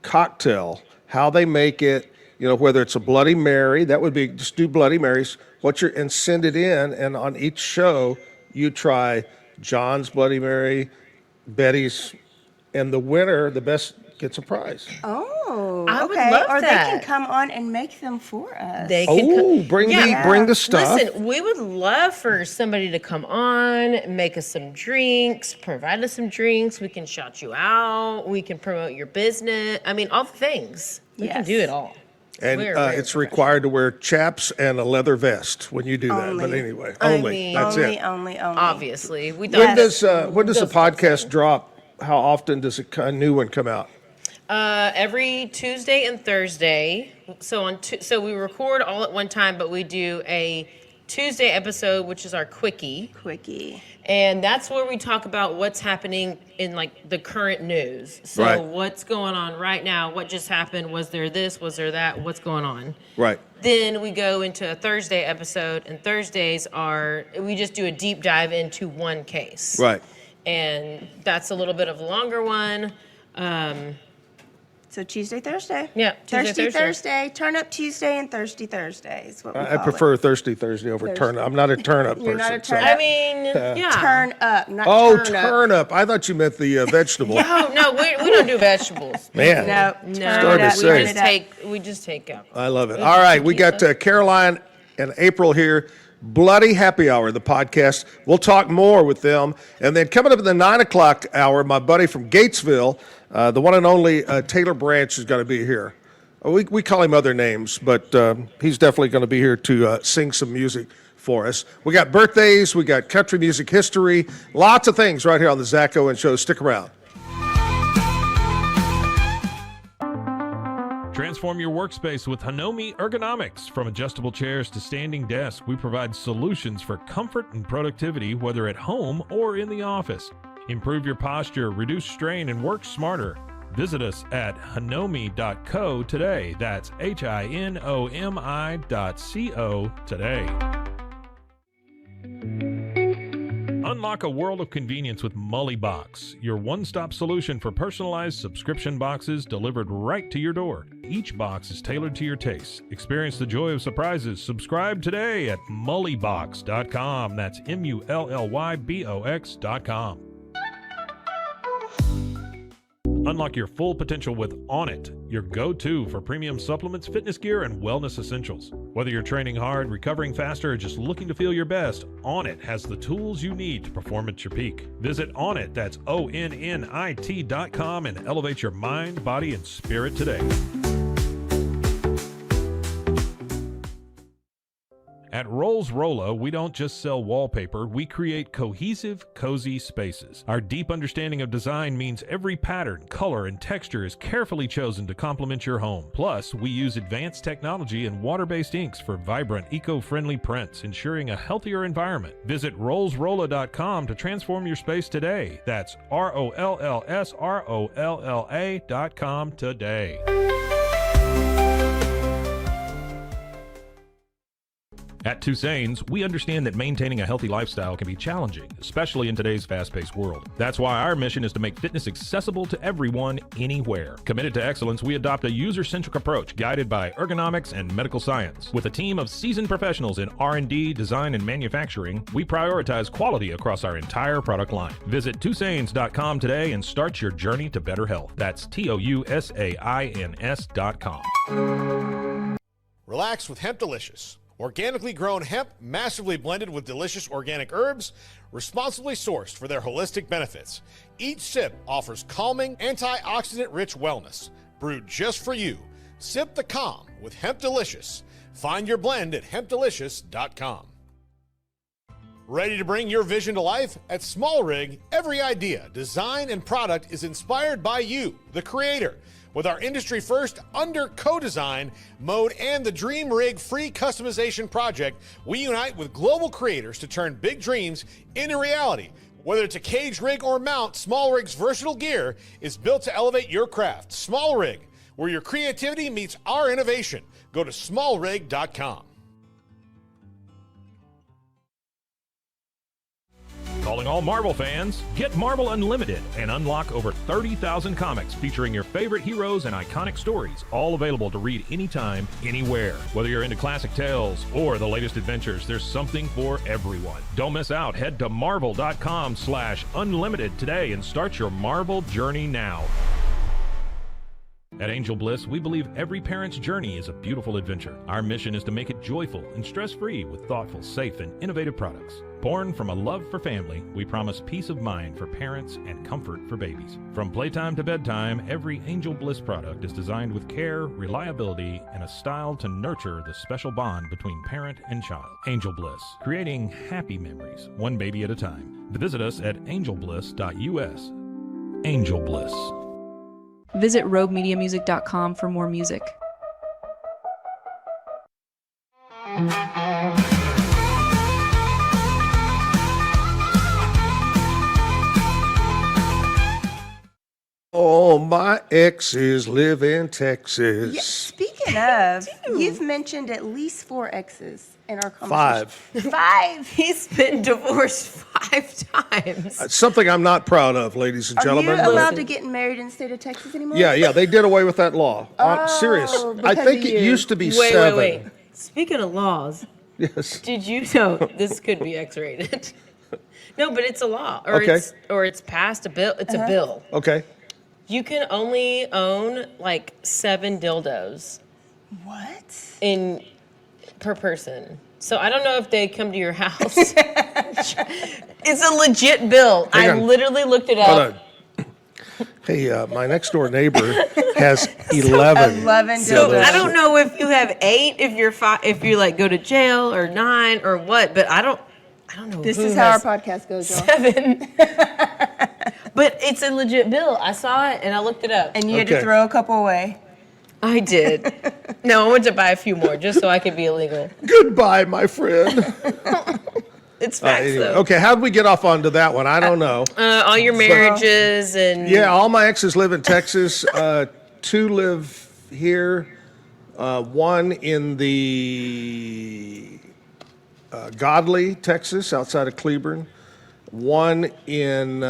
cocktail, how they make it, you know, whether it's a Bloody Mary, that would be, just do Bloody Marys, and send it in, and on each show, you try John's Bloody Mary, Betty's, and the winner, the best, gets a prize. Oh, I would okay. love or that. they can come on and make them for us. They can bring the stuff. Listen, we would love for somebody to come on, make us some drinks, provide us some drinks. We can shout you out. We can promote your business. I mean, all the things. We can do it all. And it's required to wear chaps and a leather vest when you do that. But anyway, that's it. Only. Obviously, we When does the podcast drop? How often does a new one come out? Every Tuesday and Thursday. So we record all at one time, but we do a Tuesday episode, which is our quickie. And that's where we talk about what's happening in like the current news. So what's going on right now? What just happened? Was there this? Was there that? What's going on? Right. Then we go into a Thursday episode, and Thursdays we just do a deep dive into one case. Right. And that's a little bit of a longer one. So Tuesday, Thursday. Yeah, Thursday, Thursday. Turn up Tuesday and Thursday, Thursday is what we I call prefer it. Thursday over turn up. I'm not a turn up person. You're not a so- turn up. I mean, yeah. Turn up, not turn up. turn up. I thought you meant the vegetable. No, we don't do vegetables. Man. No, No, Started to say. we just take out. I love it. All right, we got Caroline and April here. Bloody Happy Hour, the podcast. We'll talk more with them. And then coming up in the 9 o'clock hour, my buddy from Gatesville, the one and only Taylor Branch is going to be here. We call him other names, but he's definitely going to be here to sing some music for us. We got birthdays, we got country music history, lots of things right here on the Zack Owen Show. Stick around. Transform your workspace with Hanomi Ergonomics. From adjustable chairs to standing desks, we provide solutions for comfort and productivity, whether at home or in the office. Improve your posture, reduce strain, and work smarter. Visit us at hanomi.co today. That's HINOMI.co today. Unlock a world of convenience with Mully Box, your one-stop solution for personalized subscription boxes delivered right to your door. Each box is tailored to your tastes. Experience the joy of surprises. Subscribe today at mullybox.com. That's MULLYBOX.com. Unlock your full potential with Onnit, your go-to for premium supplements, fitness gear, and wellness essentials. Whether you're training hard, recovering faster, or just looking to feel your best, Onnit has the tools you need to perform at your peak. Visit Onnit, that's ONNIT.com, and elevate your mind, body, and spirit today. At Rolls Rolo, we don't just sell wallpaper, we create cohesive, cozy spaces. Our deep understanding of design means every pattern, color, and texture is carefully chosen to complement your home. Plus, we use advanced technology and water-based inks for vibrant, eco-friendly prints, ensuring a healthier environment. Visit rollsrolla.com to transform your space today. That's ROLLSROLLA.com today. At Tusain's, we understand that maintaining a healthy lifestyle can be challenging, especially in today's fast-paced world. That's why our mission is to make fitness accessible to everyone, anywhere. Committed to excellence, we adopt a user-centric approach guided by ergonomics and medical science. With a team of seasoned professionals in R&D, design, and manufacturing, we prioritize quality across our entire product line. Visit Tusains.com today and start your journey to better health. That's TOUSAINS.com. Relax with Hemp Delicious. Organically grown hemp, massively blended with delicious organic herbs, responsibly sourced for their holistic benefits. Each sip offers calming, antioxidant-rich wellness. Brewed just for you. Sip the calm with Hemp Delicious. Find your blend at hempdelicious.com. Ready to bring your vision to life? At Small Rig, every idea, design, and product is inspired by you, the creator. With our industry-first under co-design mode and the Dream Rig free customization project, we unite with global creators to turn big dreams into reality. Whether it's a cage rig or mount, Small Rig's versatile gear is built to elevate your craft. Small Rig, where your creativity meets our innovation. Go to smallrig.com. Calling all Marvel fans, get Marvel Unlimited and unlock over 30,000 comics featuring your favorite heroes and iconic stories, all available to read anytime, anywhere. Whether you're into classic tales or the latest adventures, there's something for everyone. Don't miss out. Head to marvel.com/unlimited today and start your Marvel journey now. At Angel Bliss, we believe every parent's journey is a beautiful adventure. Our mission is to make it joyful and stress-free with thoughtful, safe, and innovative products. Born from a love for family, we promise peace of mind for parents and comfort for babies. From playtime to bedtime, every Angel Bliss product is designed with care, reliability, and a style to nurture the special bond between parent and child. Angel Bliss, creating happy memories, one baby at a time. Visit us at angelbliss.us. Angel Bliss. Visit roguemediamusic.com for more music. Oh, my exes live in Texas. Yeah, speaking of, you've mentioned at least 4 exes in our conversation. 5. He's been divorced 5 times. It's something I'm not proud of, ladies and gentlemen. Are you allowed to get married in the state of Texas anymore? Yeah, they did away with that law. Serious. I think it used to be 7. Wait. Speaking of laws, yes. Did you know this could be X-rated? No, but it's a law, or it's passed a bill. It's a bill. Okay. You can only own like 7 dildos. What? Per person. So I don't know if they come to your house. It's a legit bill. I literally looked it up. Hold on. Hey, my next door neighbor has 11. 11 dildos. So I don't know if you have 8, if you like go to jail, or 9 or what, but I don't know. This is how our podcast goes, y'all. 7. But it's a legit bill. I saw it and I looked it up. And you had to throw a couple away. I did. No, I went to buy a few more just so I could be illegal. Goodbye, my friend. It's facts, anyway. though. Okay, how'd we get off onto that one? I don't know. All your marriages and... Yeah, all my exes live in Texas. 2 live here. 1 in the Godley, Texas, outside of Cleburne. one in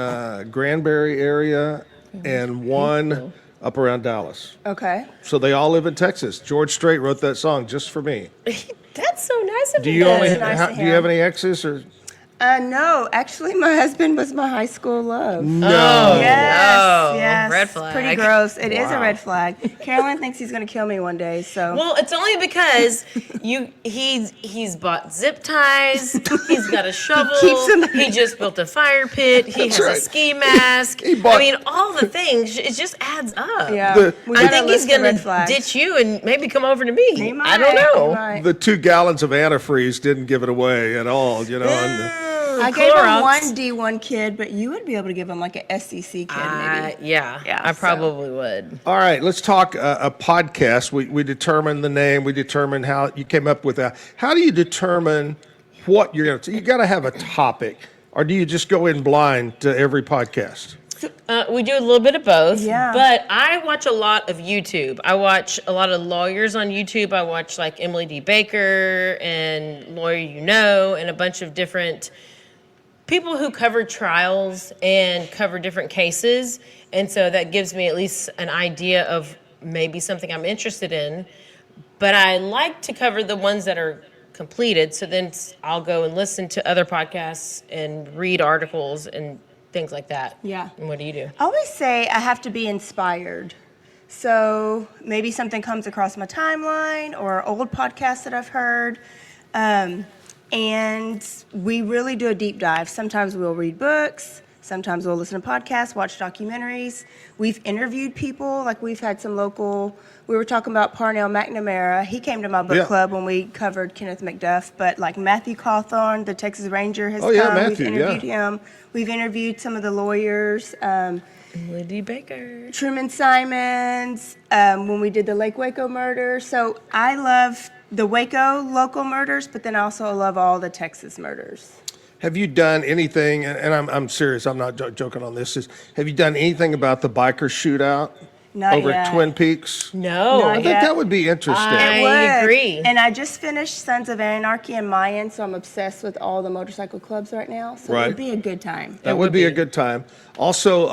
Granbury area, and one up around Dallas. Okay. So they all live in Texas. George Strait wrote that song just for me. That's so nice of Do him. you only nice to do you have any exes or? No, actually, my husband was my high school love. No. Yes, no. yes. Red flag. Pretty gross. It is a Wow. red flag. Carolyn thinks he's going to kill me one day, so. Well, it's only because he's bought zip ties. He's got a shovel. keeps them- He just built a fire pit. He That's has right. a ski mask. He bought- I mean, all the things. It just adds up. Yeah. We I gotta think he's list the red gonna flags. ditch you and maybe come over to me. He might, I don't know. he might. The 2 gallons of antifreeze didn't give it away at all, you know. I gave him Clorox. one D1 kid, but you would be able to give him like an SCC kid, maybe. Yeah, I so- probably would. All right, let's talk a podcast. We determined the name. We determined how you came up with that. How do you determine what you're going to? You got to have a topic, or do you just go in blind to every podcast? We do a little bit of both. Yeah. But I watch a lot of YouTube. I watch a lot of lawyers on YouTube. I watch like Emily D. Baker and Lawyer You Know and a bunch of different people who cover trials and cover different cases. And so that gives me at least an idea of maybe something I'm interested in. But I like to cover the ones that are completed. So then I'll go and listen to other podcasts and read articles and things like that. Yeah. And what do you do? I always say I have to be inspired. So maybe something comes across my timeline or old podcasts that I've heard. And we really do a deep dive. Sometimes we'll read books. Sometimes we'll listen to podcasts, watch documentaries. We've interviewed people. Like we've had some local, we were talking about Parnell McNamara. He came to my book Yeah. club when we covered Kenneth McDuff. But like Matthew Cawthorn, the Texas Ranger, has Oh, yeah, come. Matthew, We've interviewed him. We've interviewed some of the lawyers. Emily D. Baker. Truman Simons, when we did the Lake Waco murder. So I love the Waco local murders, but then I also love all the Texas murders. Have you done anything? And I'm serious. I'm not joking on this. Have you done anything about the biker shootout Not over yet. at Twin Peaks? No. I think that would be interesting. I Would. agree. And I just finished Sons of Anarchy and Mayan, so I'm obsessed with all the motorcycle clubs right now. So it Right. would be a good time. That would be a good time. Also,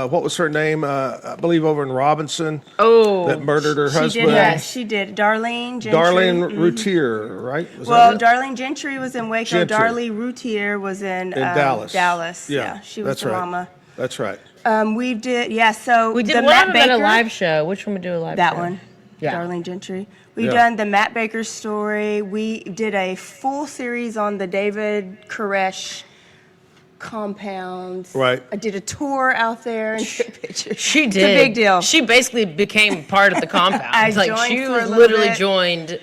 what was her name? I believe over in Robinson. Oh. That murdered her husband. She did, yes, she did. Darlene Gentry. Darlene Mhm. Routier, right? Was Well, that it? Darlene Gentry was in Waco. Gentry. Darlene Routier was in Dallas. Dallas. Yeah, she was that's the right. mama. That's right. We did, yeah. So We did the one Matt of them at a Baker- live show. Which one would do a live show? That one. Yeah. Darlene Gentry. We've Yeah. done the Matt Baker story. We did a full series on the David Koresh compound. Right. I did a tour out there and took pictures. She did. It's a big deal. She basically became part of the compound. I like joined she for a was little literally bit. joined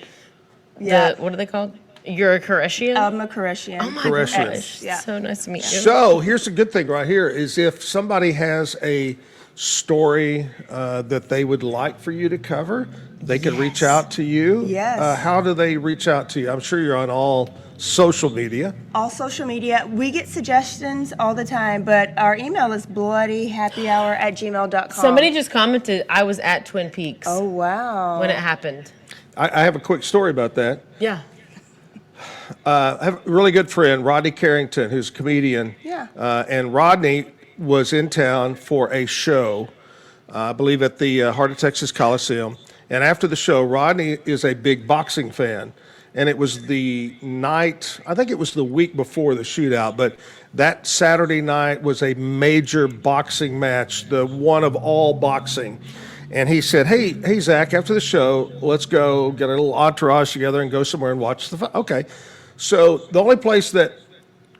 Yeah. the what are they called? You're a Koreshian? I'm a Koreshian. Oh my Koreshian. gosh. Yeah. So nice to meet you. So here's the good thing right here is if somebody has a story that they would like for you to cover, they could reach out to you. Yes. How do they reach out to you? I'm sure you're on all social media. All social media. We get suggestions all the time, but our email is bloodyhappyhour@gmail.com. Somebody just commented I was at Twin Peaks Oh, wow. when it happened. I have a quick story about that. Yeah. I have a really good friend, Rodney Carrington, who's a comedian. Yeah. And Rodney was in town for a show, I believe at the Heart of Texas Coliseum. And after the show, Rodney is a big boxing fan. And it was the night, I think it was the week before the shootout, but that Saturday night was a major boxing match, the one of all boxing. And he said, hey, Zach, after the show, let's go get a little entourage together and go somewhere and watch the fight. Okay. So the only place that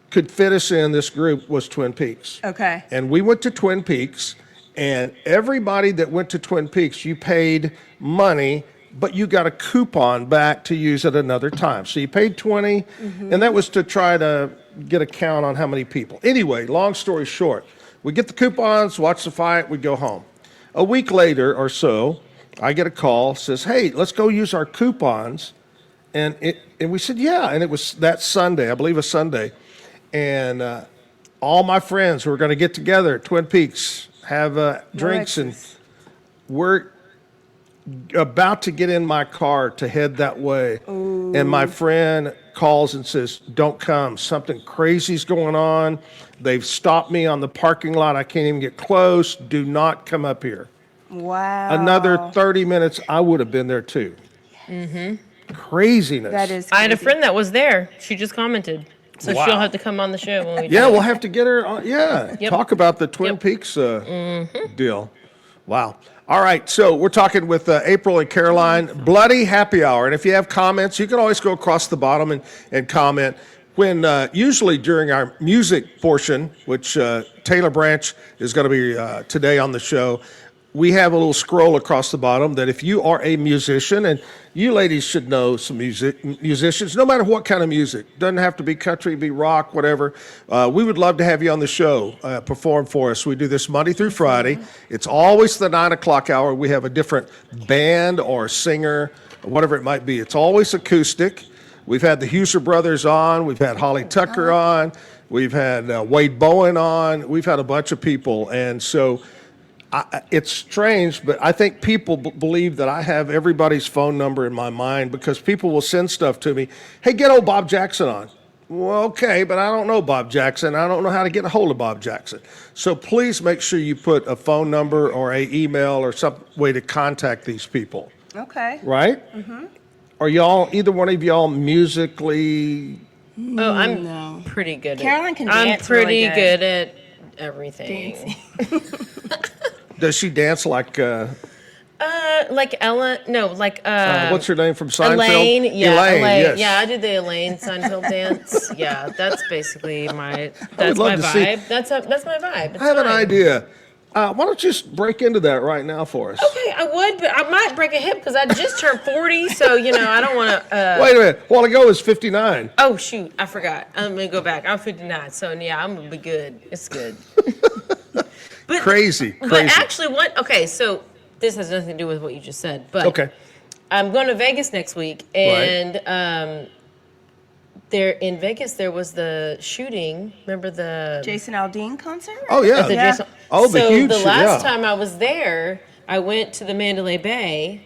could fit us in this group was Twin Peaks. Okay. And we went to Twin Peaks, and everybody that went to Twin Peaks, you paid money, but you got a coupon back to use at another time. So you paid $20, and that was to try to get a count on how many people. Anyway, long story short, we get the coupons, watch the fight, we go home. A week later or so, I get a call, says, hey, let's go use our coupons. And we said, yeah. And it was that Sunday, I believe a Sunday. And all my friends were going to get together at Twin Peaks, have drinks, and we're about to get in my car to head that way. And my friend calls and says, don't come. Something crazy's going on. They've stopped me on the parking lot. I can't even get close. Do not come up here. Wow. Another 30 minutes, I would have been there too. Craziness. That is I had a crazy. friend that was there. She just commented. So Wow. she'll have to come on the show when we do Yeah, it. we'll have to get her on. Yeah, Yep. talk about the Twin Peaks deal. Wow. All right, so we're talking with April and Caroline. Bloody Happy Hour. And if you have comments, you can always go across the bottom and comment. When usually during our music portion, which Taylor Branch is going to be today on the show, we have a little scroll across the bottom that if you are a musician, and you ladies should know some musicians, no matter what kind of music, doesn't have to be country, be rock, whatever. We would love to have you on the show, perform for us. We do this Monday through Friday. It's always the 9 o'clock hour. We have a different band or singer, whatever it might be. It's always acoustic. We've had the Huser Brothers on. We've had Holly Tucker on. We've had Wade Bowen on. We've had a bunch of people. And so it's strange, but I think people believe that I have everybody's phone number in my mind because people will send stuff to me. Hey, get old Bob Jackson on. Well, okay, but I don't know Bob Jackson. I don't know how to get a hold of Bob Jackson. So please make sure you put a phone number or a email or some way to contact these people. Okay. Right? Mm-hmm. Are y'all, either one of y'all musically? Oh, I'm pretty good Caroline at can I'm dance pretty really good good. at everything. Does she dance like Like Ellen, no, like what's her name from Seinfeld? Elaine, yeah, Elaine, yes. yeah, I did the Elaine Seinfeld dance. Yeah, that's basically my love my to see- vibe. That's my vibe. It's I have an fine. idea. Why don't you just break into that right now for us? Okay, I would, but I might break a hip because I just turned 40, so I don't want to. Wait a minute. A while ago it was 59. Oh shoot, I forgot. I'm gonna go back. I'm 59, so yeah, I'm gonna be good. It's good. Crazy. But actually, okay, so this has nothing to do with what you just said, but Okay. I'm going to Vegas next week, and there in Vegas there was the shooting. Remember the Jason Aldean concert? Oh, yeah. the Yeah. Jason- Oh, the so huge the shit, last yeah. time I was there, I went to the Mandalay Bay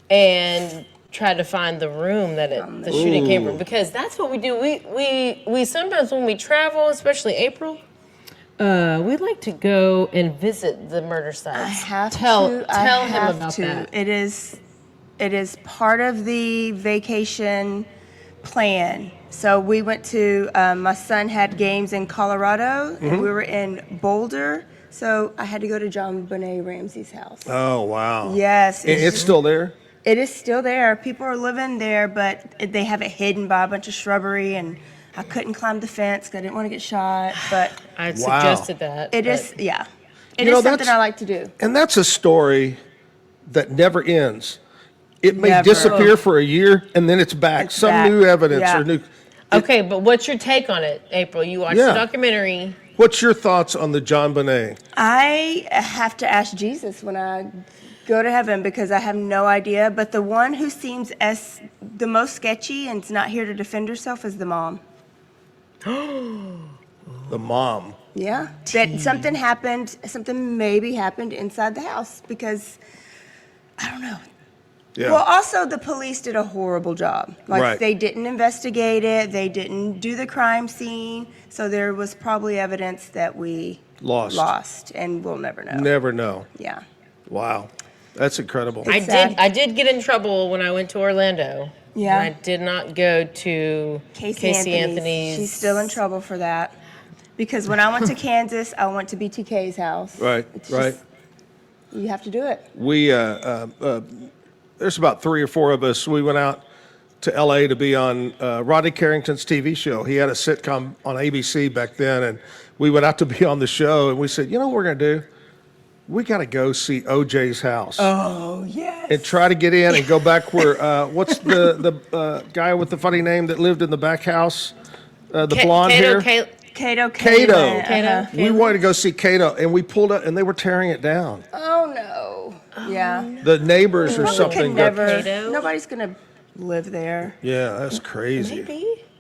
and tried to find the room that the shooting came from, because that's what we do. We sometimes when we travel, especially April, we like to go and visit the murder sites. I have tell to. him about that. It is part of the vacation plan. So we went to, my son had games in Colorado, and we were in Boulder. So I had to go to John Bonet Ramsey's house. Oh, wow. Yes. It's still there? It is still there. People are living there, but they have it hidden by a bunch of shrubbery, and I couldn't climb the fence because I didn't want to get shot. But I suggested that. it but- is, yeah. It You is know, something that's- I like to do. And that's a story that never ends. It may Never. disappear for a year and then it's back. It's Some back. new evidence Yeah. or new. Okay, but what's your take on it, April? You watched Yeah. the documentary. What's your thoughts on the John Bonet? I have to ask Jesus when I go to heaven because I have no idea. But the one who seems as the most sketchy and is not here to defend herself is the mom. The mom. Yeah. That something happened, something maybe happened inside the house because I don't know. Yeah. Well, also the police did a horrible job. Like Right. they didn't investigate it, they didn't do the crime scene, so there was probably evidence that we lost, and we'll never know. Never know. Yeah. Wow. That's incredible. I did get in trouble when I went to Orlando. Yeah. And I did not go to Casey Anthony's. She's still in trouble for that. Because when I went to Kansas, I went to BTK's house. Right, It's right. just- you have to do it. We there's about 3 or 4 of us. We went out to L.A. to be on Rodney Carrington's TV show. He had a sitcom on ABC back then, and we went out to be on the show. And we said, you know what we're going to do? We got to go see O.J.'s house. Oh, yes. And try to get in and go back where what's the guy with the funny name that lived in the back house, the blonde hair. Cato. Cato. We wanted to go see Cato, and we pulled up, and they were tearing it down. Oh, no. Yeah. The neighbors or Probably something. could never, nobody's going to live there. Yeah, that's crazy.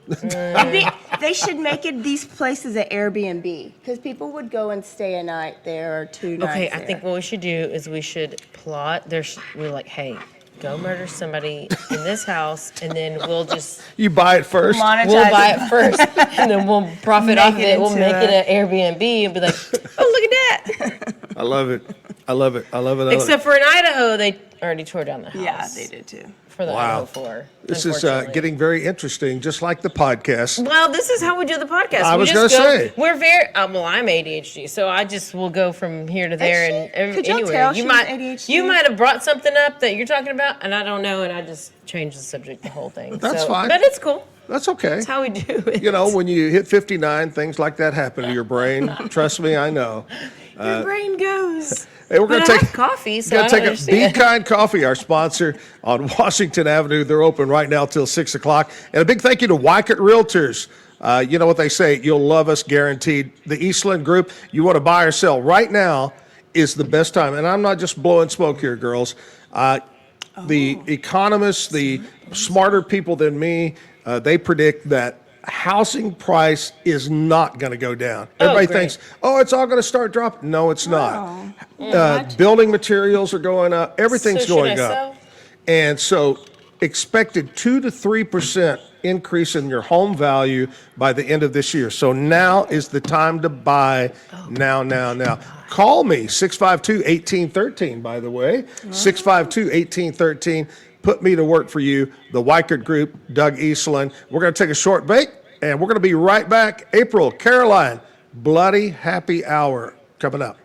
They should make it these places an Airbnb because people would go and stay a night there or 2 nights Okay, I there. think what we should do is we should plot. We're like, hey, go murder somebody in this house, and then we'll just You buy it first. Monetize we'll buy it. it first, and then we'll profit Make off of it it. We'll into make a- it an Airbnb and be like, oh, look at that. I love it. I love it. I love it. I love Except for in Idaho, they already tore down the house. Yeah, they did too. For the Wow. Idaho 4. This is unfortunately. getting very interesting, just like the podcast. Well, this is how we do the podcast. I We was just gonna go- say. we're very well. I'm ADHD, so I just will go from here to there and Could y'all anywhere. tell you she might was ADHD? you might have brought something up that you're talking about, and I don't know, and I just changed the subject, the whole thing. That's so, fine. but it's cool. That's okay. That's how we do it. You know, when you hit 59, things like that happen to your brain. Trust me, I know. Your brain goes. Hey, we're going But to I take have coffee, so We're I gonna don't take a Be understand. Kind Coffee, our sponsor on Washington Avenue. They're open right now till 6 o'clock. And a big thank you to Wycott Realtors. You know what they say, you'll love us guaranteed. The Eastland Group, you want to buy or sell right now is the best time. And I'm not just blowing smoke here, girls. The economists, the smarter people than me, they predict that housing price is not going to go down. Everybody great. thinks, oh, it's all going to start dropping. No, it's not. Building materials are going up. Everything's So should going I up. sell? And so expected 2 to 3% increase in your home value by the end of this year. So now is the time to buy. Now. Call me, 652-1813, by the way. 652-1813. Put me to work for you. The Wycott Group, Doug Eastland. We're going to take a short break, and we're going to be right back. April, Caroline, Bloody Happy Hour coming up.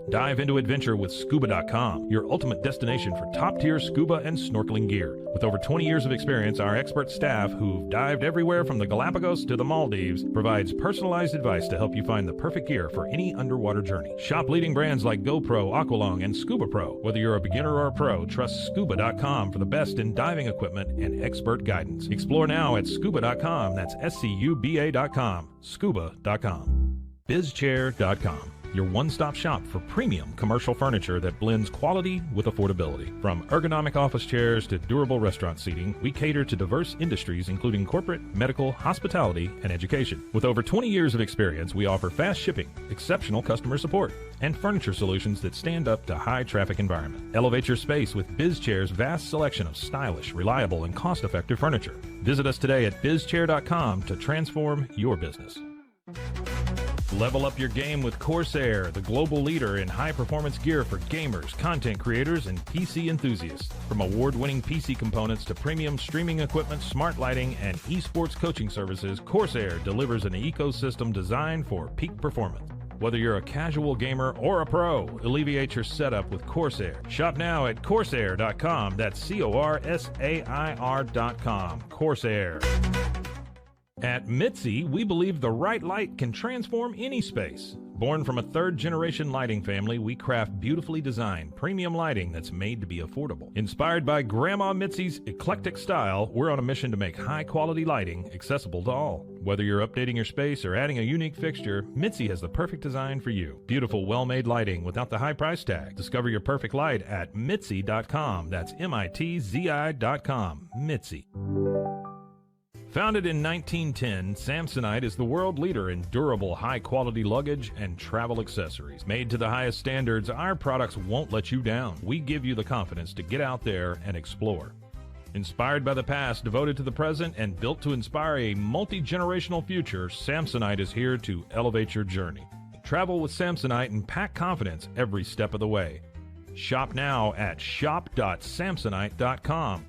Dive into adventure with Scuba.com, your ultimate destination for top-tier scuba and snorkeling gear. With over 20 years of experience, our expert staff, who've dived everywhere from the Galapagos to the Maldives, provides personalized advice to help you find the perfect gear for any underwater journey. Shop leading brands like GoPro, Aqualung, and Scuba Pro. Whether you're a beginner or a pro, trust Scuba.com for the best in diving equipment and expert guidance. Explore now at Scuba.com. That's SCUBA.com. Scuba.com. BizChair.com. Your one-stop shop for premium commercial furniture that blends quality with affordability. From ergonomic office chairs to durable restaurant seating, we cater to diverse industries including corporate, medical, hospitality, and education. With over 20 years of experience, we offer fast shipping, exceptional customer support, and furniture solutions that stand up to high-traffic environment. Elevate your space with BizChair's vast selection of stylish, reliable, and cost-effective furniture. Visit us today at BizChair.com to transform your business. Level up your game with Corsair, the global leader in high-performance gear for gamers, content creators, and PC enthusiasts. From award-winning PC components to premium streaming equipment, smart lighting, and esports coaching services, Corsair delivers an ecosystem designed for peak performance. Whether you're a casual gamer or a pro, alleviate your setup with Corsair. Shop now at Corsair.com. That's Corsair.com. Corsair. At Mitzi, we believe the right light can transform any space. Born from a third-generation lighting family, we craft beautifully designed, premium lighting that's made to be affordable. Inspired by Grandma Mitzi's eclectic style, we're on a mission to make high-quality lighting accessible to all. Whether you're updating your space or adding a unique fixture, Mitzi has the perfect design for you. Beautiful, well-made lighting without the high price tag. Discover your perfect light at Mitzi.com. That's MITZI.com. Mitzi. Founded in 1910, Samsonite is the world leader in durable, high-quality luggage and travel accessories. Made to the highest standards, our products won't let you down. We give you the confidence to get out there and explore. Inspired by the past, devoted to the present, and built to inspire a multi-generational future, Samsonite is here to elevate your journey. Travel with Samsonite and pack confidence every step of the way. Shop now at shop.samsonite.com.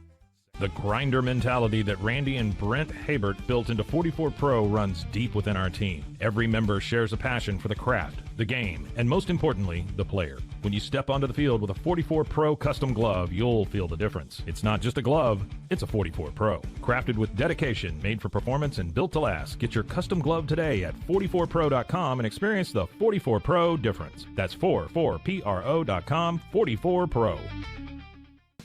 The grinder mentality that Randy and Brent Habert built into 44 Pro runs deep within our team. Every member shares a passion for the craft, the game, and most importantly, the player. When you step onto the field with a 44 Pro custom glove, you'll feel the difference. It's not just a glove, it's a 44 Pro. Crafted with dedication, made for performance, and built to last. Get your custom glove today at 44pro.com and experience the 44 Pro difference. That's 44pro.com, 44 Pro.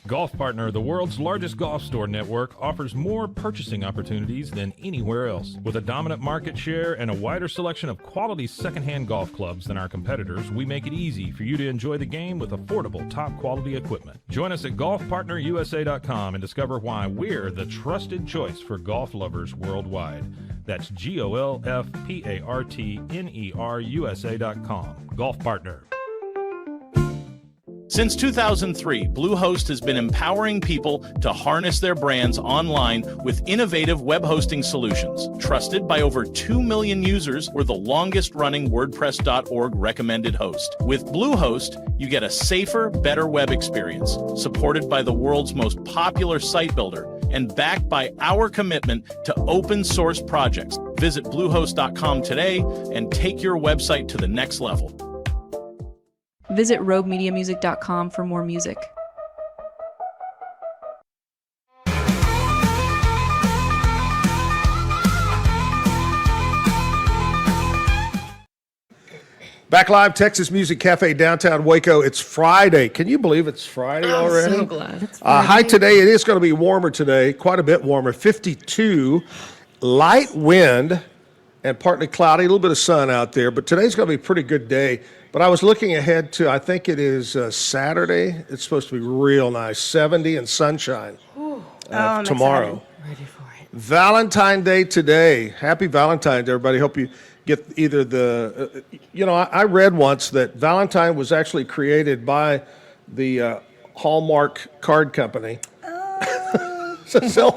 Golf Partner, the world's largest golf store network, offers more purchasing opportunities than anywhere else. With a dominant market share and a wider selection of quality secondhand golf clubs than our competitors, we make it easy for you to enjoy the game with affordable, top-quality equipment. Join us at golfpartnerusa.com and discover why we're the trusted choice for golf lovers worldwide. That's GOLFPARTNERUSA.com. Golf Partner. Since 2003, Bluehost has been empowering people to harness their brands online with innovative web hosting solutions. Trusted by over 2 million users, we're the longest-running WordPress.org recommended host. With Bluehost, you get a safer, better web experience, supported by the world's most popular site builder, and backed by our commitment to open source projects. Visit Bluehost.com today and take your website to the next level. Visit roguemediamusic.com for more music. Back live, Texas Music Cafe, downtown Waco. It's Friday. Can you believe it's Friday already? I'm so glad. It's High today. It is going to be warmer today, quite a bit warmer. 52, light wind, and partly cloudy. A little bit of sun out there, but today's going to be a pretty good day. But I was looking ahead to, I think it is Saturday. It's supposed to be real nice, 70 and sunshine tomorrow. Ready for it. Valentine's Day today. Happy Valentine's Day, everybody. Hope you get either the, I read once that Valentine was actually created by the Hallmark card company. So sell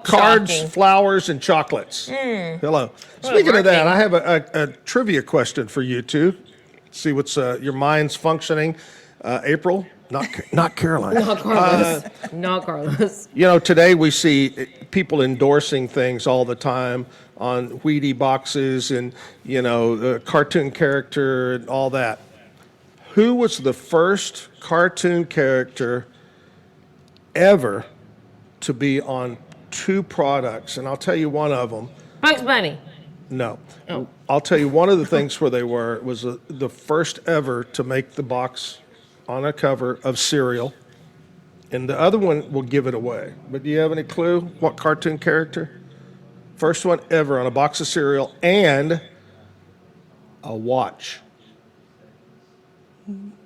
cards, shocking. Flowers, and chocolates. Hello. Speaking of that, I have a trivia question for you two. See what's your mind's functioning. April, not Caroline. Not Carlos. Not Carlos. Today we see people endorsing things all the time on Wheatie boxes and, the cartoon character and all that. Who was the first cartoon character ever to be on two products? And I'll tell you one of them. Bugs Bunny. No. Oh. I'll tell you one of the things where they was the first ever to make the box on a cover of cereal. And the other one will give it away. But do you have any clue what cartoon character? First one ever on a box of cereal and a watch.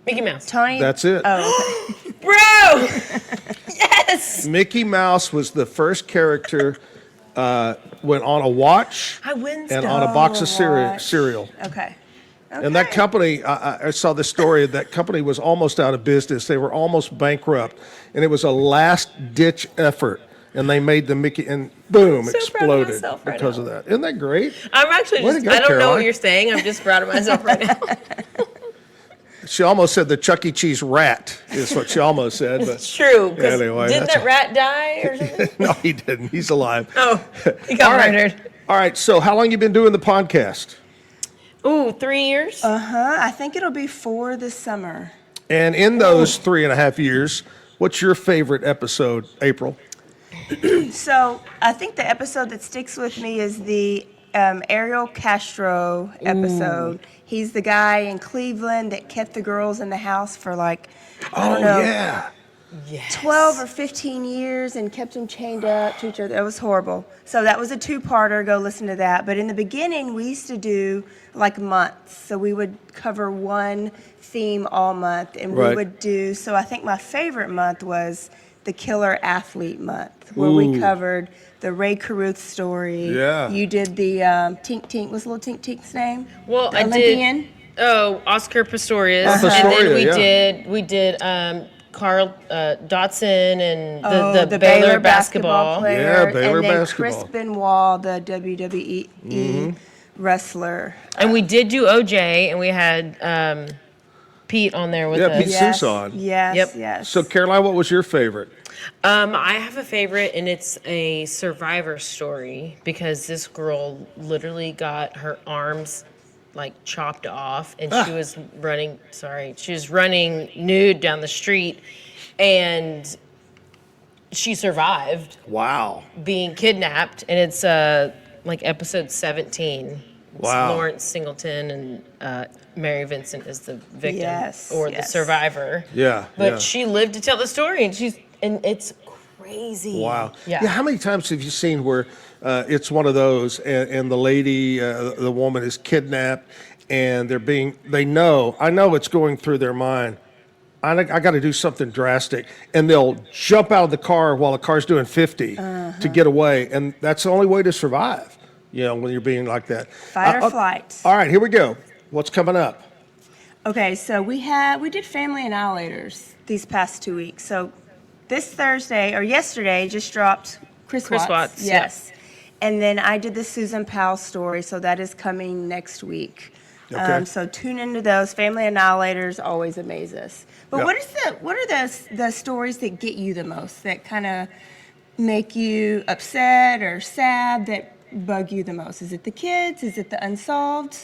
Mickey Mouse. Tony. That's it. Oh, okay. Bro! Yes! Mickey Mouse was the first character went on a watch and on a box of cereal. Okay. And that company, I saw this story, that company was almost out of business. They were almost bankrupt. And it was a last-ditch effort. And they made the Mickey, and boom, exploded because of that. Isn't that great? I'm actually Way to just, go, I don't know Caroline. what you're saying. I'm just proud of myself right now. She almost said the Chuck E. Cheese rat is what she almost said. But It's true. 'Cause anyway, didn't that's that rat die or something? no, he didn't. He's alive. Oh, he got All right. murdered. All right, so how long you been doing the podcast? Ooh, 3 years? I think it'll be 4 this summer. And in those 3.5 years, what's your favorite episode, April? So I think the episode that sticks with me is the Ariel Castro episode. He's the guy in Cleveland that kept the girls in the house for I don't know, yeah. 12 or 15 years and kept them chained up to each other. It was horrible. So that was a 2-parter. Go listen to that. But in the beginning, we used to do months. So we would cover one theme all month. And we would do, so I think my favorite month was the Killer Athlete Month, where we covered the Ray Caruth story. Yeah. You did the Tink Tink. What's little Tink Tink's name? Well, The I Olympian? did. Oh, Oscar Pistorius. And Pistoria, then we did Carl Dotson and the Baylor basketball player. Yeah, Baylor and then basketball. Chris Benoit, the WWE wrestler. And we did do OJ, and we had Pete on there with us. Pete Susan. Yes, Yep. yes. So, Caroline, what was your favorite? I have a favorite, and it's a survivor story because this girl literally got her arms chopped off, and she was running nude down the street, and she survived Wow. being kidnapped, and it's episode 17. It's Wow. Lawrence Singleton and Mary Vincent is the victim or the yes. survivor. Yeah. But yeah. she lived to tell the story, and it's crazy. Wow. Yeah. How many times have you seen where it's one of those and the lady, the woman is kidnapped and I know it's going through their mind. I got to do something drastic. And they'll jump out of the car while the car's doing 50 to get away. And that's the only way to survive, when you're being like that. Fight or flight. All right, here we go. What's coming up? Okay, so we did Family Annihilators these past 2 weeks. So this Thursday or yesterday just dropped Chris Watts. Yes. And then I did the Susan Powell story, so that is coming next week. Okay. So tune into those. Family Annihilators always amaze us. But Yep. what are the stories that get you the most, that kind of make you upset or sad, that bug you the most? Is it the kids? Is it the unsolved?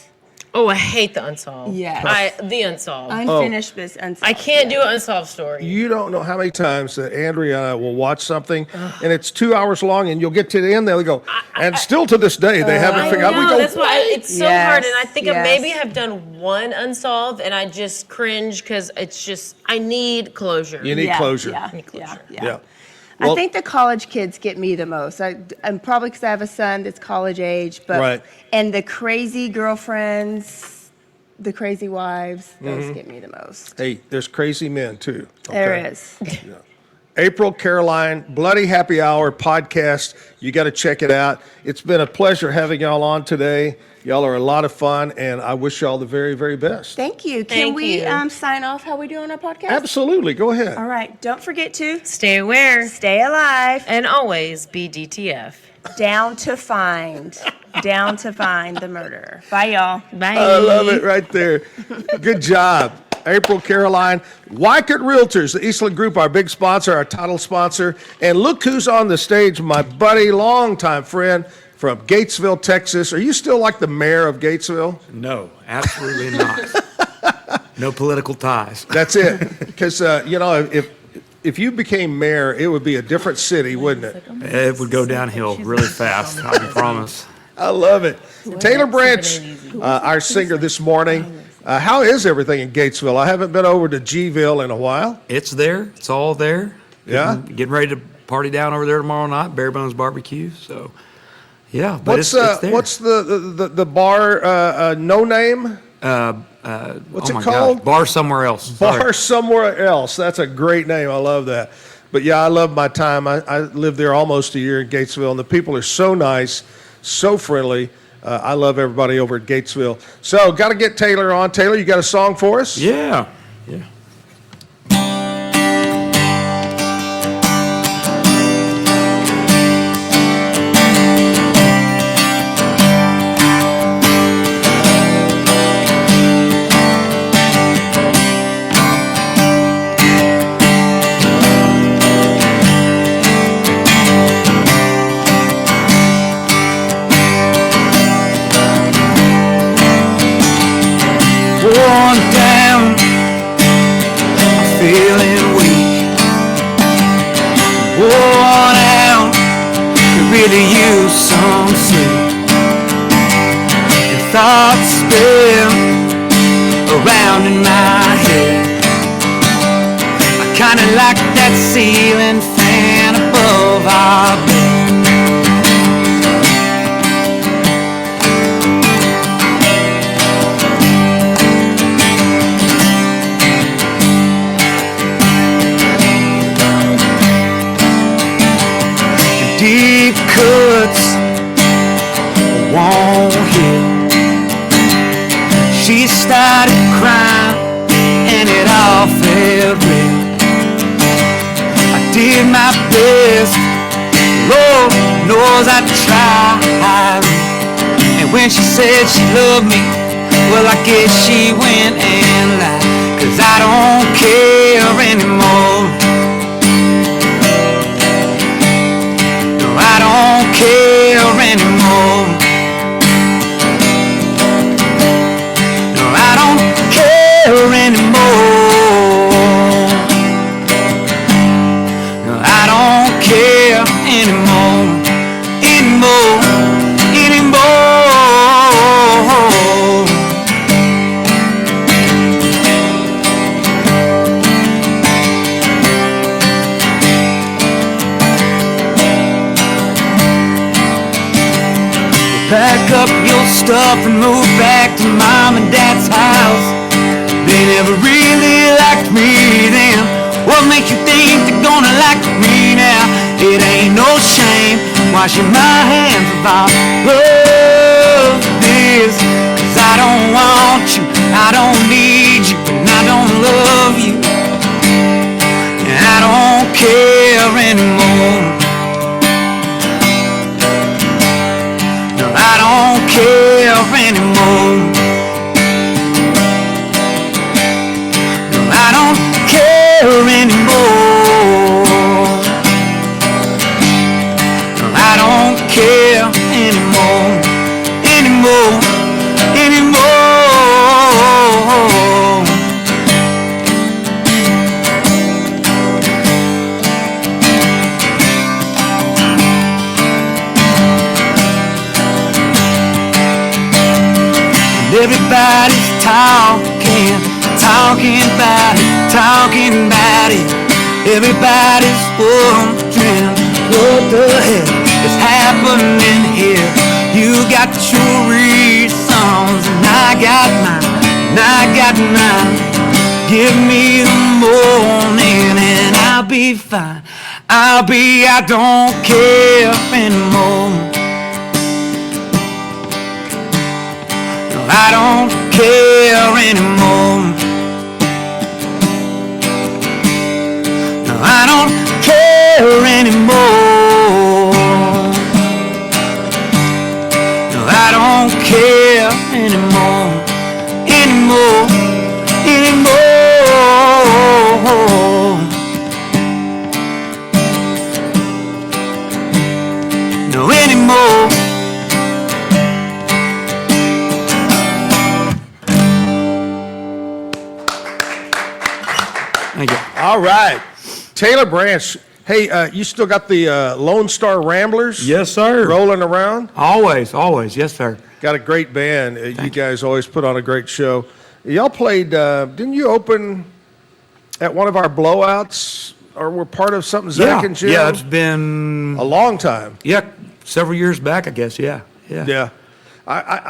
Oh, I hate the unsolved. Yes. The unsolved. Unfinished but unsolved. I can't do an unsolved story. You don't know how many times that Andrea and I will watch something, and it's 2 hours long, and you'll get to the end, they'll go, and still to this day, they haven't figured out. I We know, go, that's why it's so hard, and I think I yes. maybe have done one unsolved, and I just cringe because it's just, I need closure. You need closure. Yeah, I need closure. Yeah. I think the college kids get me the most. I'm probably because I have a son that's college age, but Right. and the crazy girlfriends, the crazy wives, those get me the most. Hey, there's crazy men too. There okay? is. April, Caroline, Bloody Happy Hour podcast. You got to check it out. It's been a pleasure having y'all on today. Y'all are a lot of fun, and I wish y'all the very, very best. Thank you. Can Thank we you. sign off how we do on our podcast? Absolutely. Go ahead. All right. Don't forget to Stay aware. stay alive. And always be DTF. Down to find the murderer. Bye, y'all. Bye. I love it right there. Good job. April, Caroline, Wycott Realtors, the Eastland Group, our big sponsor, our title sponsor. And look who's on the stage, my buddy, longtime friend from Gatesville, Texas. Are you still like the mayor of Gatesville? No, absolutely not. No political ties. That's it. Because, if you became mayor, it would be a different city, wouldn't it? It would go downhill really fast, I can promise. I love it. Taylor Branch, our singer this morning. How is everything in Gatesville? I haven't been over to Gville in a while. It's there. It's all there. Yeah? Getting ready to party down over there tomorrow night, Bare Bones Barbecue. So, yeah, but it's there. What's the bar, No Name? What's oh my it called? gosh, Bar Somewhere Else. Bar Somewhere Else. That's a great name. I love that. But yeah, I love my time. I lived there almost a year in Gatesville, and the people are so nice, so friendly. I love everybody over at Gatesville. So, got to get Taylor on. Taylor, you got a song for us? Yeah. Worn down, I'm feeling weak. Worn out, could really use some sleep. And thoughts spin around in my head. I kinda like that ceiling fan above our bed. Deep cuts won't heal. She started crying and it all felt real. I did my best, Lord knows I tried. And when she said she loved me, well I guess she went and lied. 'Cause I don't care anymore. I don't care anymore. No, I don't care anymore. No, I don't care anymore. Anymore. Pack up your stuff and move back to mom and dad's house. They never really liked me then. What makes you think they're gonna like me now? It ain't no shame washing my hands of all love this. 'Cause I don't want you, I don't need you and I don't love you, and I don't care anymore. No, I don't care anymore. No, I don't care anymore. No, I don't care anymore, anymore, anymore. Everybody's talking, talking about it, talking about it. Everybody's wondering what the hell is happening here. You got your reasons and I got mine, and I got mine. Give me the morning and I'll be fine. I don't care anymore. I don't care anymore. No, I don't care anymore. No, I don't care anymore, anymore, anymore. No, anymore. Thank you. All right. Taylor Branch. Hey, you still got the Lone Star Ramblers? Yes, sir. Rolling around? Always, always. Yes, sir. Got a great band. You guys always put on a great show. Y'all played, didn't you open at one of our blowouts? Or were part of something, Zack and Jim? Yeah, it's been a long time. Yeah, several years back, I guess. Yeah. Yeah.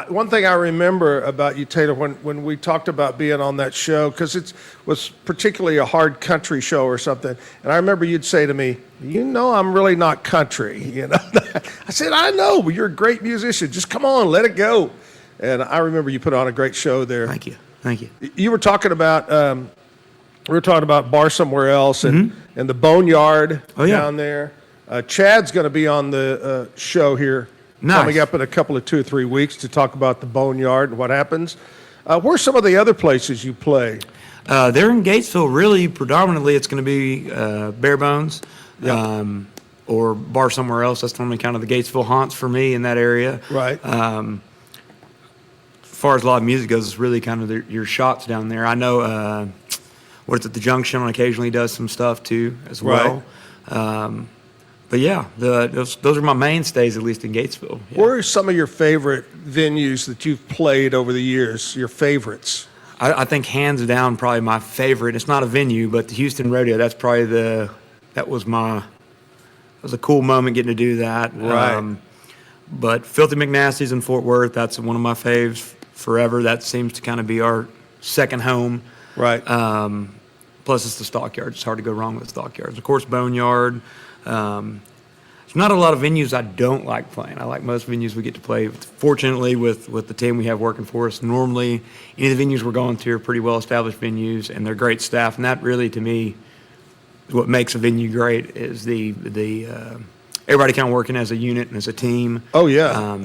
One thing I remember about you, Taylor, when we talked about being on that show, because it was particularly a hard country show or something, and I remember you'd say to me, you know I'm really not country, you know. I said, I know, but you're a great musician. Just come on, let it go. And I remember you put on a great show there. Thank you. Thank you. You were talking about, Bar Somewhere Else and the Boneyard down there. Chad's going to be on the show here. Nice. Coming up in a couple of 2 or 3 weeks to talk about the Boneyard and what happens. Where's some of the other places you play? They're in Gatesville. Really, predominantly, it's going to be Bare Bones or Bar Somewhere Else. That's normally kind of the Gatesville haunts for me in that area. Right. As far as live music goes, it's really kind of your shots down there. I know, the Junction occasionally does some stuff too as well. Right. But yeah, those are my mainstays, at least in Gatesville. Yeah. Where are some of your favorite venues that you've played over the years, your favorites? I think hands down, probably my favorite. It's not a venue, but the Houston Rodeo. That's probably that was a cool moment getting to do that. Right. But Filthy McNasty's in Fort Worth. That's one of my faves forever. That seems to kind of be our second home. Right. Plus, it's the Stockyards. It's hard to go wrong with Stockyards. Of course, Boneyard. There's not a lot of venues I don't like playing. I like most venues we get to play. Fortunately, with the team we have working for us, normally any of the venues we're going to are pretty well-established venues, and they're great staff. And that really, to me, is what makes a venue great is the everybody kind of working as a unit and as a team. Oh, yeah.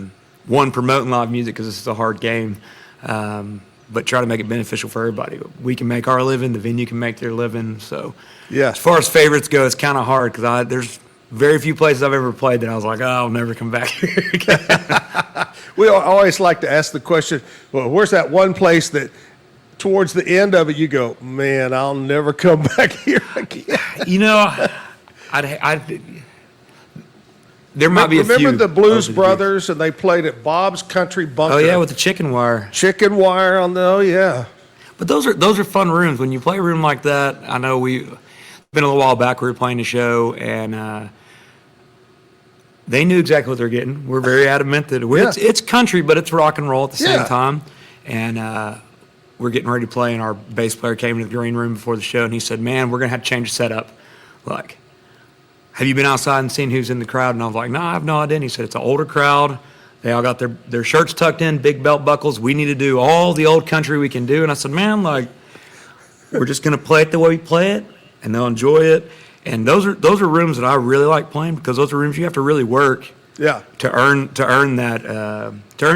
One, promoting live music because this is a hard game, but try to make it beneficial for everybody. We can make our living, the venue can make their living. So, yeah. As far as favorites go, it's kind of hard because there's very few places I've ever played that I was like, oh, I'll never come back here again. We always like to ask the question, well, where's that one place that towards the end of it you go, man, I'll never come back here again? You know, there might be a few. Remember the Blues Brothers, and they played at Bob's Country Bunker? Oh, yeah, with the chicken wire. Chicken wire on the, oh, yeah. But those are fun rooms. When you play a room like that, I know we've been a little while back, we were playing a show, and they knew exactly what they're getting. We're very adamant that it's country, but it's rock and roll at the same time. And we're getting ready to play, and our bass player came into the green room before the show, and he said, man, we're going to have to change the setup. Like, have you been outside and seen who's in the crowd? And I was like, no, I have no idea. And he said, it's an older crowd. They all got their shirts tucked in, big belt buckles. We need to do all the old country we can do. And I said, man, like, we're just going to play it the way we play it, and they'll enjoy it. And those are rooms that I really like playing, because those are rooms you have to really work to earn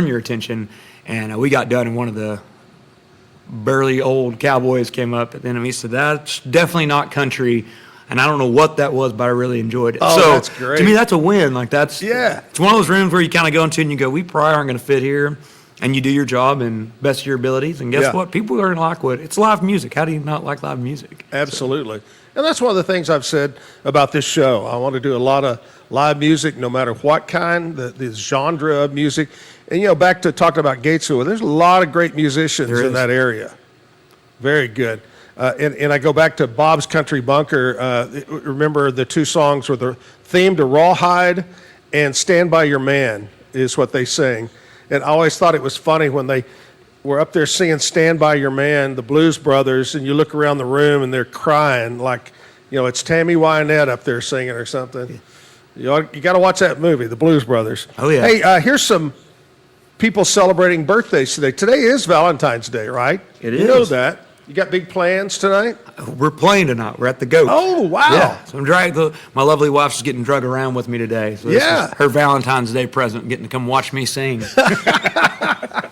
your attention. And we got done, and one of the burly old cowboys came up at the end of me and said, that's definitely not country. And I don't know what that was, but I really enjoyed it. Oh, so that's great. To me, that's a win. Like, it's one of those rooms where you kind of go into and you go, we probably aren't going to fit here. And you do your job and best of your abilities. And guess what? People are going to like it's live music. How do you not like live music? Absolutely. And that's one of the things I've said about this show. I want to do a lot of live music, no matter what kind, the genre of music. And, back to talking about Gatesville, there's a lot of great musicians in that area. Very good. And I go back to Bob's Country Bunker. Remember, the two songs were the theme to Rawhide and Stand By Your Man is what they sing. And I always thought it was funny when they were up there singing Stand By Your Man, the Blues Brothers, and you look around the room and they're crying like, it's Tammy Wynette up there singing or something. You got to watch that movie, The Blues Brothers. Oh, yeah. Hey, here's some people celebrating birthdays today. Today is Valentine's Day, right? It is. is. You know that. You got big plans tonight? We're playing tonight. We're at the Goat. Oh, wow. Yeah. So my lovely wife's getting drug around with me today. So this is her Valentine's Day present, getting to come watch me sing. I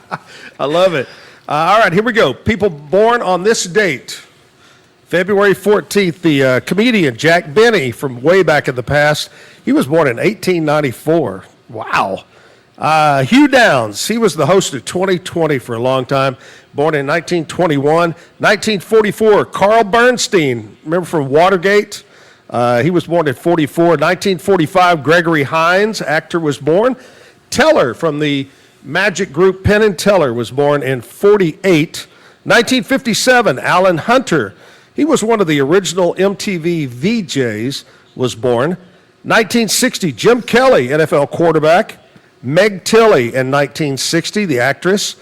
love it. All right, here we go. People born on this date. February 14th, the comedian Jack Benny from way back in the past. He was born in 1894. Wow. Hugh Downs, he was the host of 2020 for a long time, born in 1921. 1944, Carl Bernstein, remember from Watergate? He was born in 44. 1945, Gregory Hines, actor, was born. Teller from the magic group Penn and Teller was born in 48. 1957, Alan Hunter, he was one of the original MTV VJs, was born. 1960, Jim Kelly, NFL quarterback. Meg Tilly in 1960, the actress.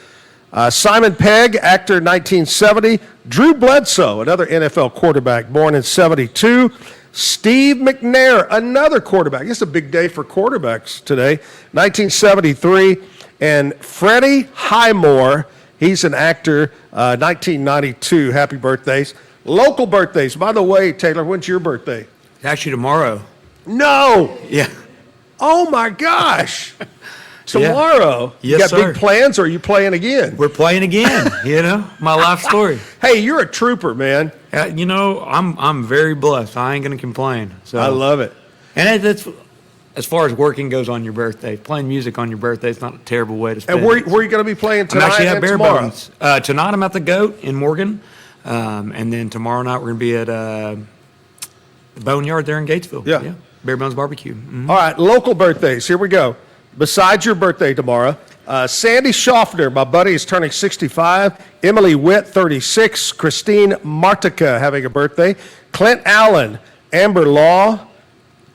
Simon Pegg, actor, 1970. Drew Bledsoe, another NFL quarterback, born in 72. Steve McNair, another quarterback. It's a big day for quarterbacks today, 1973. And Freddie Highmore, he's an actor, 1992. Happy birthdays. Local birthdays. By the way, Taylor, when's your birthday? Actually, tomorrow. No! Yeah. Oh, my gosh. Tomorrow. Yes, you got sir. big plans, or are you playing again? We're playing again, my life story. Hey, you're a trooper, man. I'm very blessed. I ain't going to complain. So I love it. And it's, as far as working goes on your birthday, playing music on your birthday is not a terrible way to spend And where it. are you going to be playing tonight I'm actually at and Bare tomorrow? Bones. Tonight I'm at the Goat in Morgan. And then tomorrow night we're going to be at the Boneyard there in Gatesville. Yeah. Bare Bones Barbecue. Mm-hmm. All right, local birthdays. Here we go. Besides your birthday tomorrow, Sandy Schaffner, my buddy, is turning 65. Emily Witt, 36. Christine Martica having a birthday. Clint Allen, Amber Law.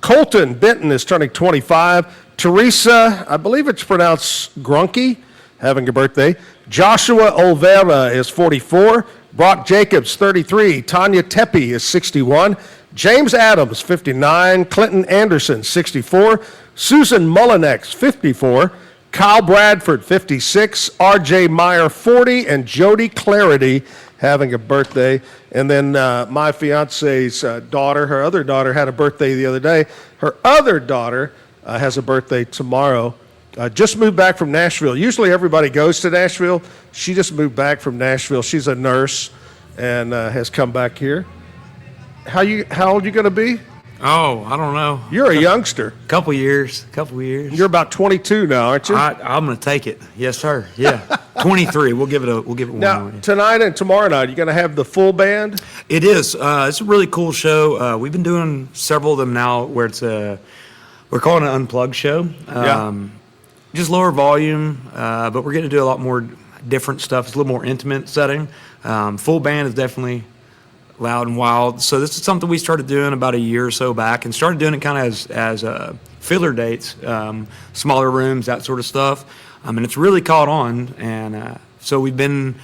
Colton Benton is turning 25. Teresa, I believe it's pronounced Grunky, having a birthday. Joshua Olvera is 44. Brock Jacobs, 33. Tanya Tepe is 61. James Adams, 59. Clinton Anderson, 64. Susan Mullinex, 54. Kyle Bradford, 56. R.J. Meyer, 40. And Jody Clarity having a birthday. And then my fiance's daughter, her other daughter, had a birthday the other day. Her other daughter has a birthday tomorrow. Just moved back from Nashville. Usually everybody goes to Nashville. She just moved back from Nashville. She's a nurse and has come back here. How old you going to be? Oh, I don't know. You're a youngster. Couple years. You're about 22 now, aren't you? I'm going to take it. Yes, sir. Yeah. 23. We'll give it one now, more. Tonight and tomorrow night, you going to have the full band? It is. It's a really cool show. We've been doing several of them now where it's we're calling it an unplugged show. Just lower volume, but we're getting to do a lot more different stuff. It's a little more intimate setting. Full band is definitely loud and wild. So this is something we started doing about a year or so back, and started doing it kind of as filler dates, smaller rooms, that sort of stuff. And it's really caught on. And so we've been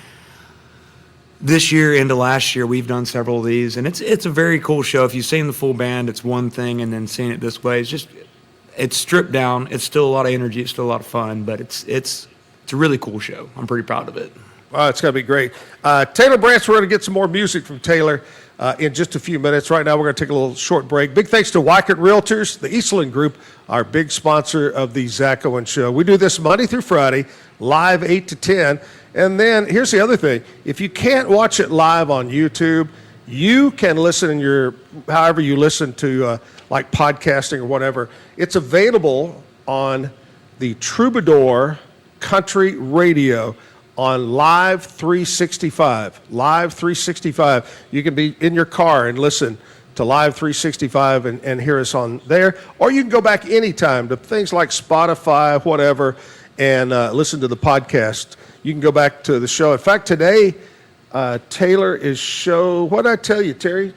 this year into last year, we've done several of these, and it's a very cool show. If you've seen the full band, it's one thing, and then seeing it this way, it's just it's stripped down. It's still a lot of energy. It's still a lot of fun, but it's a really cool show. I'm pretty proud of it. It's going to be great. Taylor Branch, we're going to get some more music from Taylor in just a few minutes. Right now, we're going to take a little short break. Big thanks to Weikert Realtors, the Eastland Group, our big sponsor of the Zack Owen Show. We do this Monday through Friday, live 8 to 10. And then here's the other thing. If you can't watch it live on YouTube, you can listen in your, however you listen to like podcasting or whatever. It's available on the Troubadour Country Radio on Live 365. Live 365. You can be in your car and listen to Live 365 and hear us on there. Or you can go back anytime to things like Spotify, whatever, and listen to the podcast. You can go back to the show. In fact, today, Taylor is show, what did I tell you, Terry?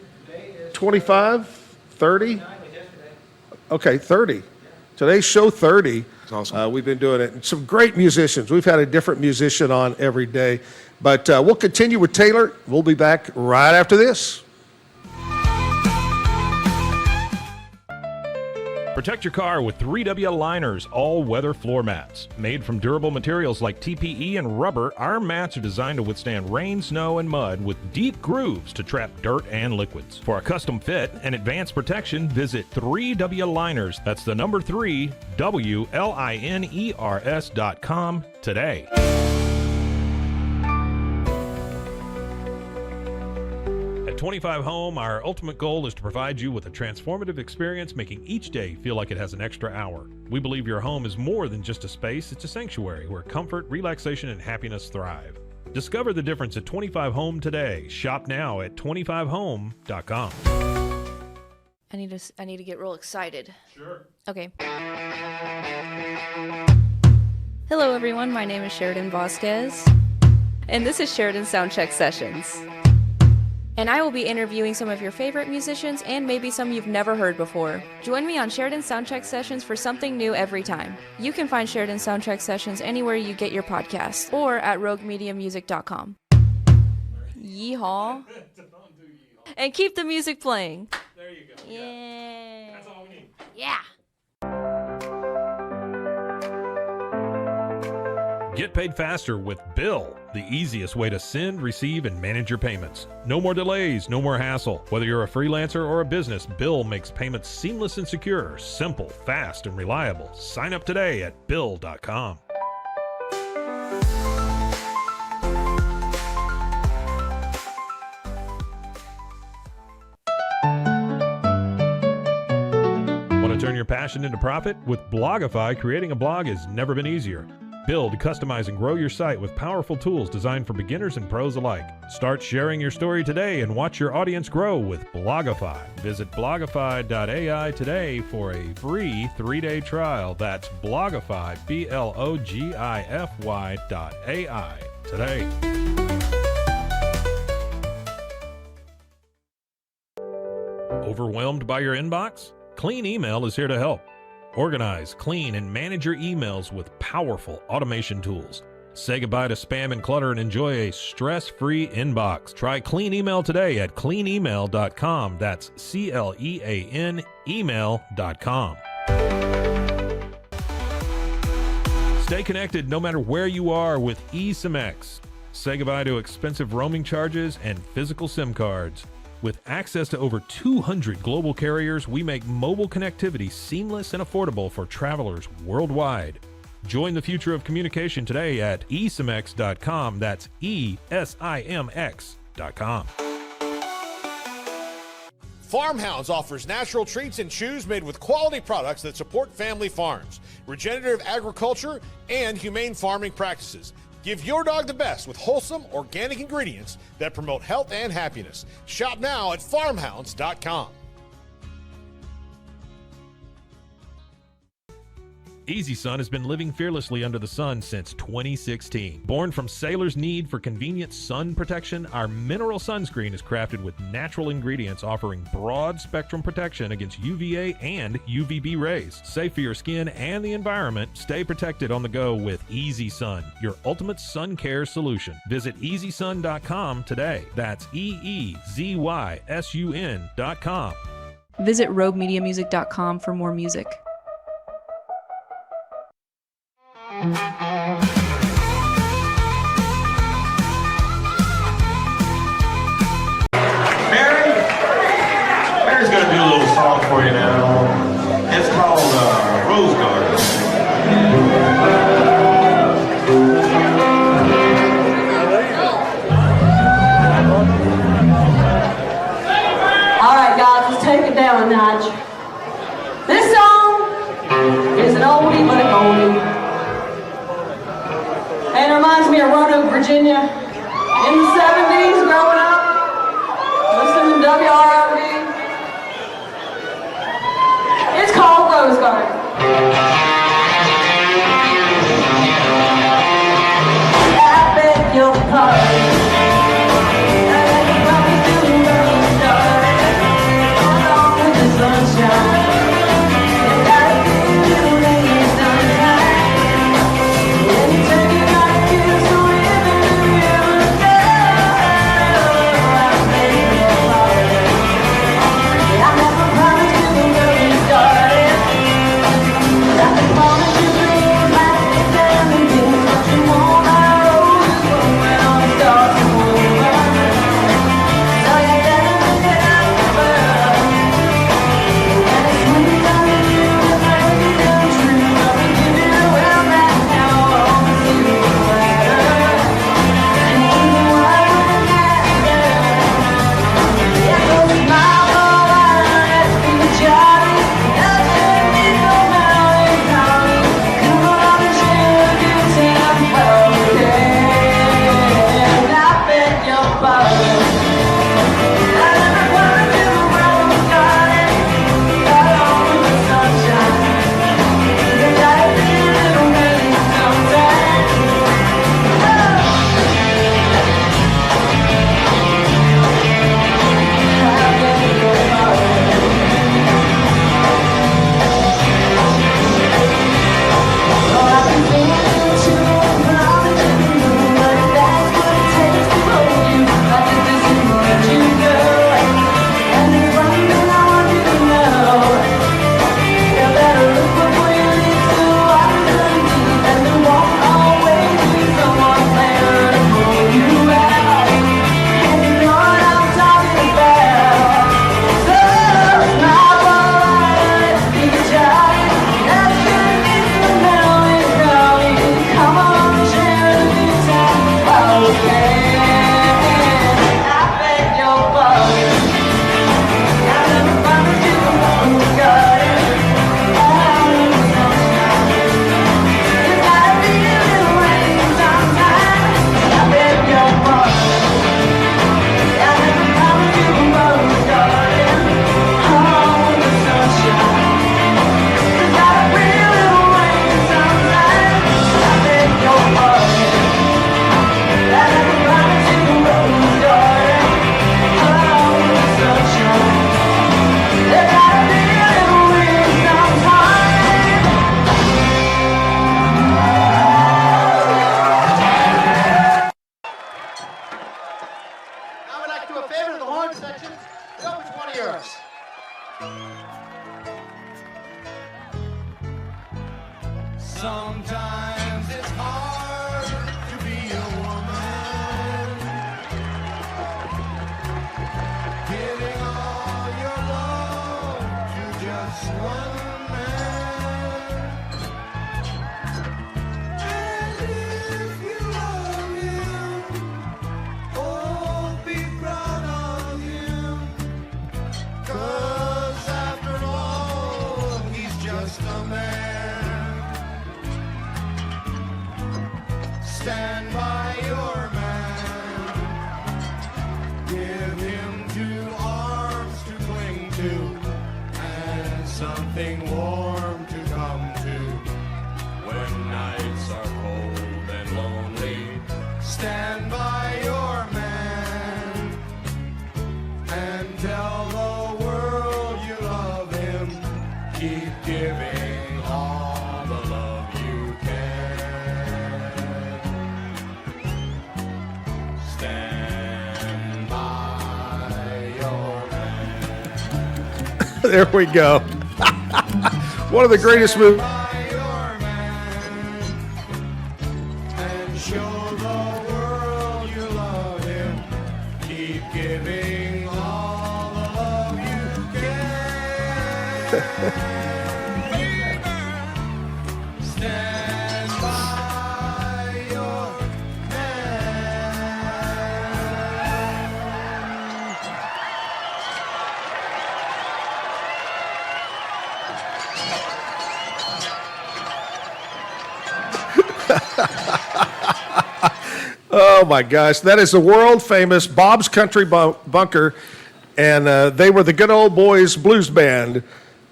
25? 30? Okay, 30. Today's show 30. That's awesome. We've been doing it. Some great musicians. We've had a different musician on every day. But we'll continue with Taylor. We'll be back right after this. Protect your car with 3W Liners all-weather floor mats. Made from durable materials like TPE and rubber, our mats are designed to withstand rain, snow, and mud with deep grooves to trap dirt and liquids. For a custom fit and advanced protection, visit 3W Liners. That's the number 3, WLINERS.com today. At 25 Home, our ultimate goal is to provide you with a transformative experience, making each day feel like it has an extra hour. We believe your home is more than just a space, it's a sanctuary where comfort, relaxation, and happiness thrive. Discover the difference at 25 Home today. Shop now at 25home.com. I need to get real excited. Sure. Okay. Hello everyone, my name is Sheridan Vasquez, and this is Sheridan Soundcheck Sessions. And I will be interviewing some of your favorite musicians and maybe some you've never heard before. Join me on Sheridan Soundcheck Sessions for something new every time. You can find Sheridan Soundcheck Sessions anywhere you get your podcasts or at roguemediamusic.com. Yeehaw. And keep the music playing. There you go. Yeah. That's all we need. Yeah. Get paid faster with Bill, the easiest way to send, receive, and manage your payments. No more delays, no more hassle. Whether you're a freelancer or a business, Bill makes payments seamless and secure, simple, fast, and reliable. Sign up today at Bill.com. Want to turn your passion into profit? With Blogify, creating a blog has never been easier. Build, customize, and grow your site with powerful tools designed for beginners and pros alike. Start sharing your story today and watch your audience grow with Blogify. Visit blogify.ai today for a free 3-day trial. That's Blogify, Blogify.ai today. Overwhelmed by your inbox? Clean Email is here to help. Organize, clean, and manage your emails with powerful automation tools. Say goodbye to spam and clutter and enjoy a stress-free inbox. Try Clean Email today at cleanemail.com. That's CLEAN email.com. Stay connected no matter where you are with eSIM-X. Say goodbye to expensive roaming charges and physical SIM cards. With access to over 200 global carriers, we make mobile connectivity seamless and affordable for travelers worldwide. Join the future of communication today at eSIMX.com. That's ESIMX.com. Farmhounds offers natural treats and chews made with quality products that support family farms, regenerative agriculture, and humane farming practices. Give your dog the best with wholesome, organic ingredients that promote health and happiness. Shop now at farmhounds.com. Easy Sun has been living fearlessly under the sun since 2016. Born from sailors' need for convenient sun protection, our mineral sunscreen is crafted with natural ingredients offering broad spectrum protection against UVA and UVB rays. Safe for your skin and the environment, stay protected on the go with Easy Sun, your ultimate sun care solution. Visit EasySun.com today. That's EEZYSUN.com. Visit roguemediamusic.com for more music. Mary's going to do a little song for you now. It's called Rose Garden. All right, guys, let's take it down a notch. This song is an oldie but a goldie. And it reminds me of Roanoke, Virginia. In the 70s, growing up, listening to WROD. It's called Rose Garden. I beg your pardon. Sometimes it's hard to be a woman, giving all your love to just one man. And if you love him, oh, be proud of him, 'cause after all, he's just a man. Stand by your man. Give him 2 arms to cling to and something warm to come to when nights are cold and lonely. Stand by your man and tell the world you love him. Keep giving all the love you can. Stand by your man. There we go. One of the greatest movies. Oh my gosh, that is the world famous Bob's Country Bunker, and they were the Good Old Boys Blues Band.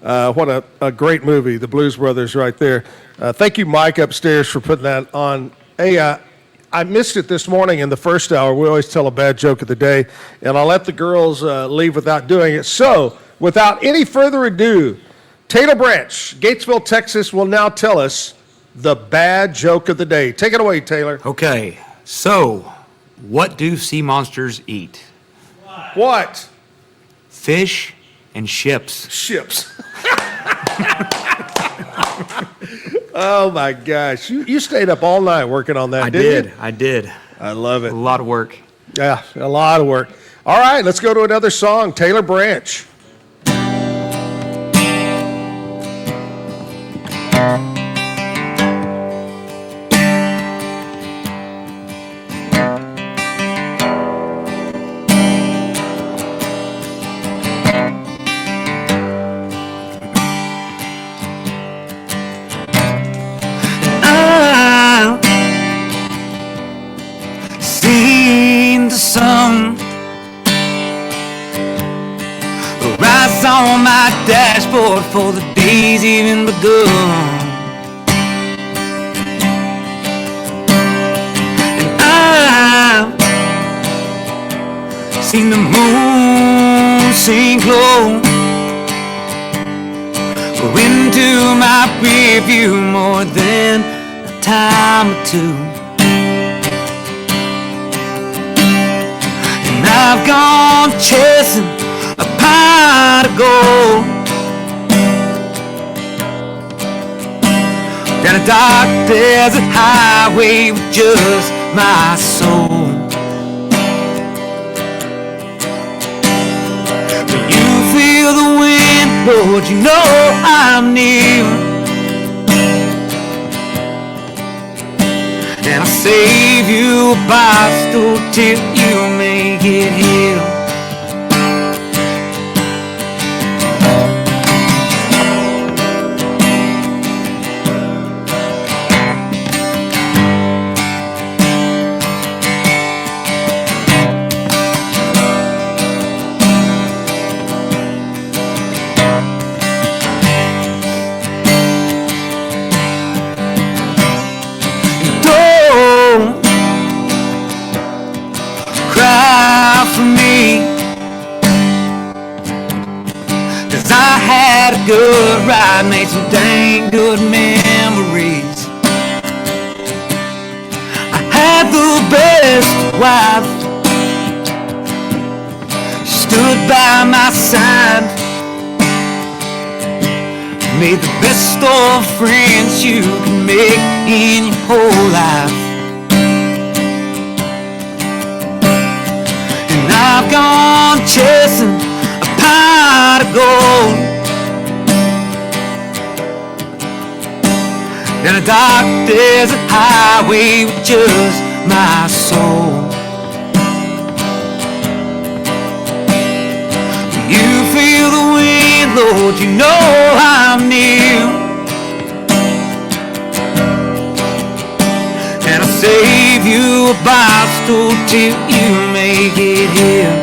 What a great movie, the Blues Brothers right there. Thank you, Mike, upstairs, for putting that on. Hey, I missed it this morning in the first hour. We always tell a bad joke of the day, and I'll let the girls leave without doing it. So, without any further ado, Taylor Branch, Gatesville, Texas, will now tell us the bad joke of the day. Take it away, Taylor. Okay, so what do sea monsters eat? What? Fish and ships. Ships. Oh my gosh. You stayed up all night working on that, didn't you? I did. I love it. A lot of work. Yeah, a lot of work. All right, let's go to another song. Taylor Branch. Seen the sun rise on my dashboard for the day's even begun. And I've seen the moon sink low into my rearview more than a time or two. I've gone chasing a pot of gold down a dark desert highway with just my soul. When you feel the wind, Lord, you know I'm near. And I'll save you a bottle till you make it here. Cry for me, 'cause I had a good ride, made some dang good memories. I had the best wife, she stood by my side, made the best of friends you can make in your whole life. I've gone chasing a pot of gold down a dark desert highway with just my soul. When you feel the wind, Lord, you know I'm near. And I'll save you a bottle till you make it here.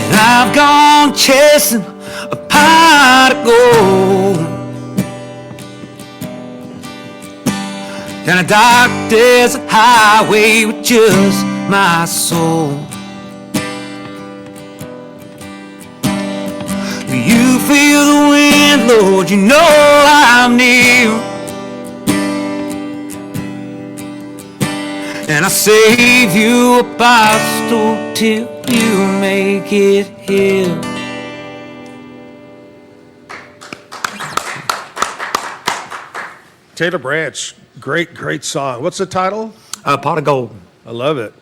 And I've gone chasing a pot of gold down a dark desert highway with just my soul. You feel the wind, Lord, you know I'm near. And I save you a bicycle till you make it here. Taylor Branch, great song. What's the title? Pot of Gold. I love it.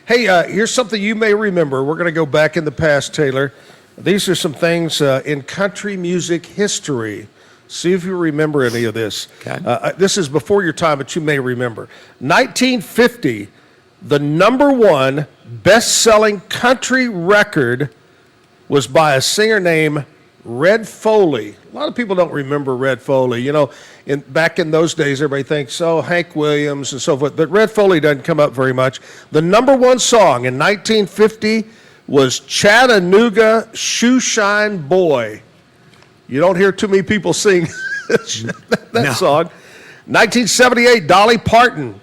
Hey, here's something you may remember. We're going to go back in the past, Taylor. These are some things in country music history. See if you remember any of this. Okay. This is before your time, but you may remember. 1950, the #1 best-selling country record was by a singer named Red Foley. A lot of people don't remember Red Foley. You know, back in those days, everybody thinks, Hank Williams and so forth. But Red Foley doesn't come up very much. The #1 song in 1950 was Chattanooga Shoeshine Boy. You don't hear too many people sing that song. 1978, Dolly Parton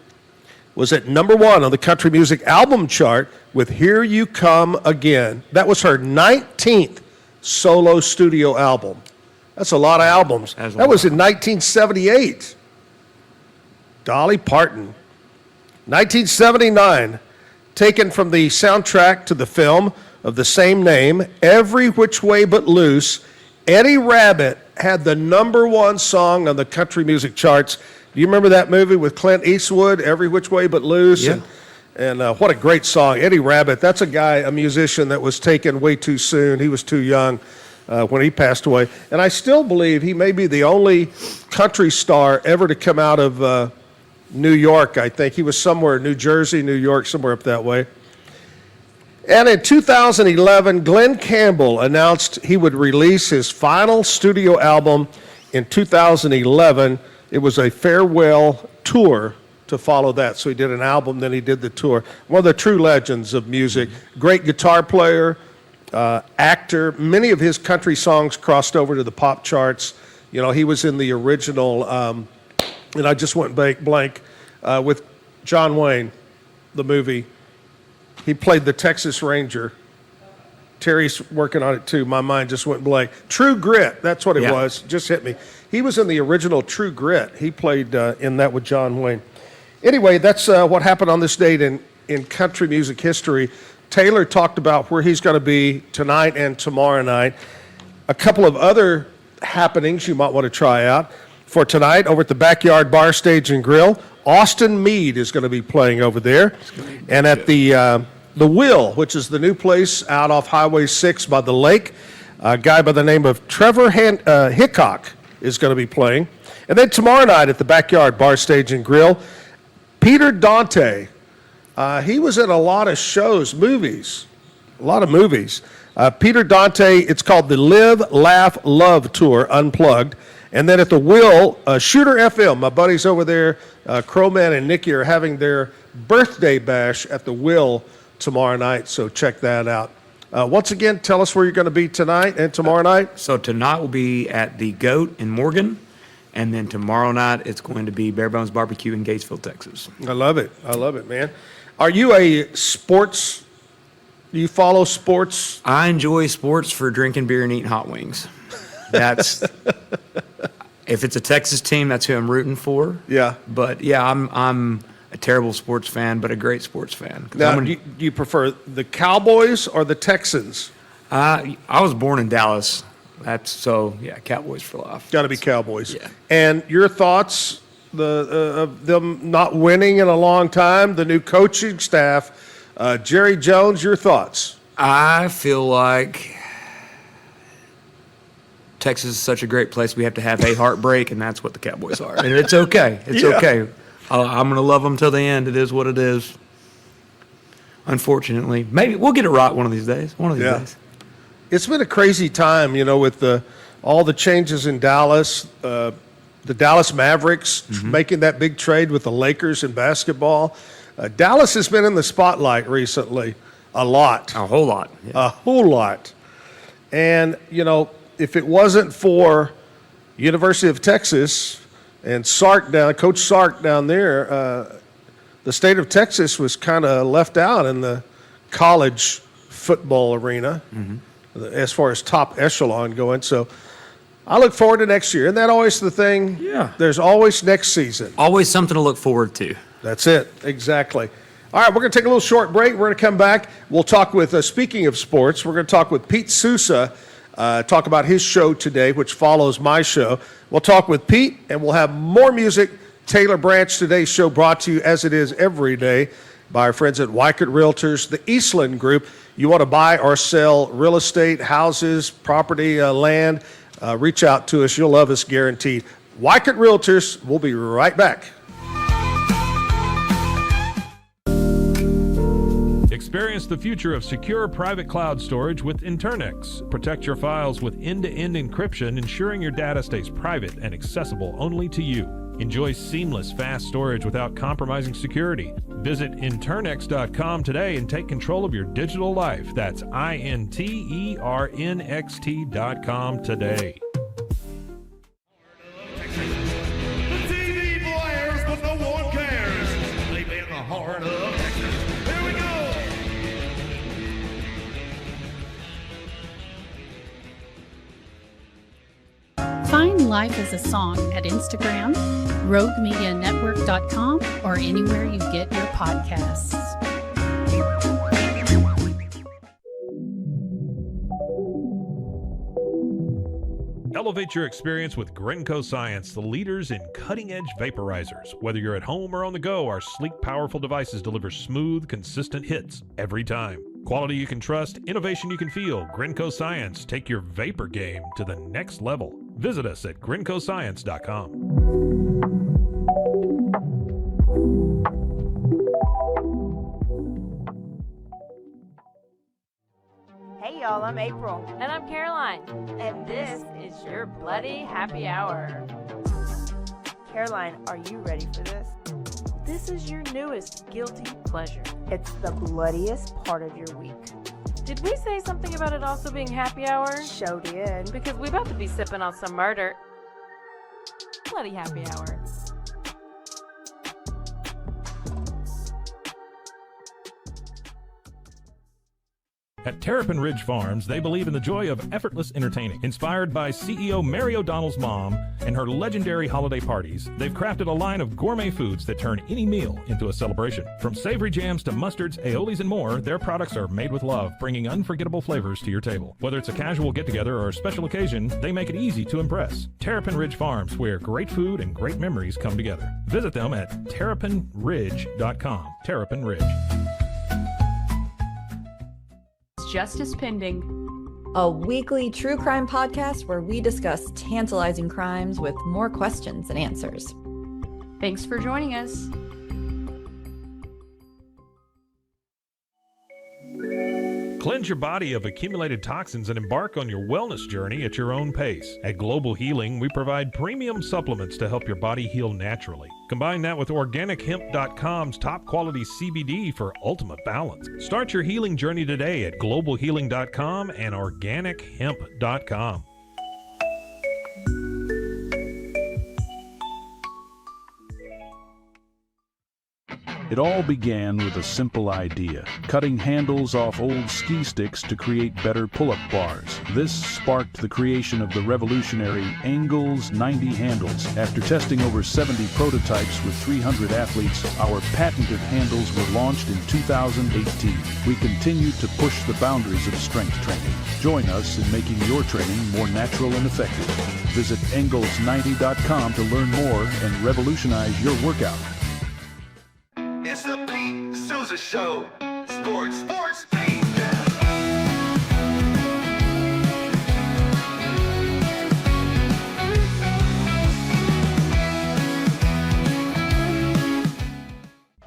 was at #1 on the country music album chart with Here You Come Again. That was her 19th solo studio album. That's a lot of albums. That was in 1978. Dolly Parton. 1979, taken from the soundtrack to the film of the same name, Every Which Way But Loose, Eddie Rabbitt had the #1 song on the country music charts. Do you remember that movie with Clint Eastwood, Every Which Way But Loose? Yeah. And what a great song. Eddie Rabbitt, that's a guy, a musician that was taken way too soon. He was too young when he passed away. And I still believe he may be the only country star ever to come out of New York, I think. He was somewhere, New Jersey, New York, somewhere up that way. And in 2011, Glenn Campbell announced he would release his final studio album in 2011. It was a farewell tour to follow that. So he did an album, then he did the tour. One of the true legends of music. Great guitar player, actor. Many of his country songs crossed over to the pop charts. You know, he was in the original, and I just went blank, with John Wayne, the movie. He played the Texas Ranger. Terry's working on it too. My mind just went blank. True Grit, that's what it was. Just hit me. He was in the original True Grit. He played in that with John Wayne. Anyway, that's what happened on this date in country music history. Taylor talked about where he's going to be tonight and tomorrow night. A couple of other happenings you might want to try out. For tonight, over at the Backyard Bar, Stage and Grill, Austin Meade is going to be playing over there. And at the Will, which is the new place out off Highway 6 by the lake, a guy by the name of Trevor Hickok is going to be playing. And then tomorrow night at the Backyard Bar, Stage and Grill, Peter Dante. He was in a lot of shows, movies, a lot of movies. Peter Dante, it's called the Live, Laugh, Love Tour, Unplugged. And then at the Will, Shooter FM, my buddies over there, Crowman and Nikki, are having their birthday bash at the Will tomorrow night, so check that out. Once again, tell us where you're going to be tonight and tomorrow night. So tonight will be at the Goat in Morgan, and then tomorrow night it's going to be Bare Bones Barbecue in Gatesville, Texas. I love it, man. Are you a sports, do you follow sports? I enjoy sports for drinking beer and eating hot wings. That's if it's a Texas team, that's who I'm rooting for. Yeah. But yeah, I'm a terrible sports fan, but a great sports fan. Now, do you prefer the Cowboys or the Texans? I was born in Dallas. Cowboys for life. Got to be Cowboys. Yeah. And your thoughts of them not winning in a long time, the new coaching staff, Jerry Jones, your thoughts? I feel like Texas is such a great place. We have to have a heartbreak, and that's what the Cowboys are. And it's okay. It's okay. I'm going to love them till the end. It is what it is. Unfortunately, maybe we'll get it right one of these days. Days. It's been a crazy time, you know, with all the changes in Dallas, the Dallas Mavericks making that big trade with the Lakers in basketball. Dallas has been in the spotlight recently a lot. A whole lot. Yeah. A whole lot. And, you know, if it wasn't for University of Texas and Coach Sark down there, the state of Texas was kind of left out in the college football arena as far as top echelon going. So I look forward to next year. Isn't that always the thing? Yeah. There's always next season. Always something to look forward to. That's it. Exactly. All right, we're going to take a little short break. We're going to come back. We'll talk with, speaking of sports, we're going to talk with Pete Sousa, talk about his show today, which follows my show. We'll talk with Pete, and we'll have more music. Taylor Branch, today's show brought to you, as it is every day, by our friends at Weichert Realtors, the Eastland Group. You want to buy or sell real estate, houses, property, land, reach out to us. You'll love us, guaranteed. Weichert Realtors, we'll be right back. Experience the future of secure private cloud storage with Internex. Protect your files with end-to-end encryption, ensuring your data stays private and accessible only to you. Enjoy seamless, fast storage without compromising security. Visit Internext.com today and take control of your digital life. That's INTERNXT.com today. Find Life as a Song at Instagram, roguemedianetwork.com, or anywhere you get your podcasts. Elevate your experience with Grenco Science, the leaders in cutting-edge vaporizers. Whether you're at home or on the go, our sleek, powerful devices deliver smooth, consistent hits every time. Quality you can trust, innovation you can feel. Grenco Science, take your vapor game to the next level. Visit us at GrencoScience.com. Hey y'all, I'm April. And I'm Caroline. And this is your Bloody Happy Hour. Caroline, are you ready for this? This is your newest guilty pleasure. It's the bloodiest part of your week. Did we say something about it also being happy hour? Show did. Because we about to be sipping on some murder. Bloody Happy Hour. At Terrapin Ridge Farms, they believe in the joy of effortless entertaining. Inspired by CEO Mary O'Donnell's mom and her legendary holiday parties, they've crafted a line of gourmet foods that turn any meal into a celebration. From savory jams to mustards, aiolis, and more, their products are made with love, bringing unforgettable flavors to your table. Whether it's a casual get-together or a special occasion, they make it easy to impress. Terrapin Ridge Farms, where great food and great memories come together. Visit them at terrapinridge.com. Terrapin Ridge. Justice Pending, a weekly true crime podcast where we discuss tantalizing crimes with more questions than answers. Thanks for joining us. Cleanse your body of accumulated toxins and embark on your wellness journey at your own pace. At Global Healing, we provide premium supplements to help your body heal naturally. Combine that with OrganicHemp.com's top quality CBD for ultimate balance. Start your healing journey today at GlobalHealing.com and OrganicHemp.com. It all began with a simple idea, cutting handles off old ski sticks to create better pull-up bars. This sparked the creation of the revolutionary Engels 90 handles. After testing over 70 prototypes with 300 athletes, our patented handles were launched in 2018. We continue to push the boundaries of strength training. Join us in making your training more natural and effective. Visit Engels90.com to learn more and revolutionize your workout. It's the Pete Sousa Show. Sports, Pete.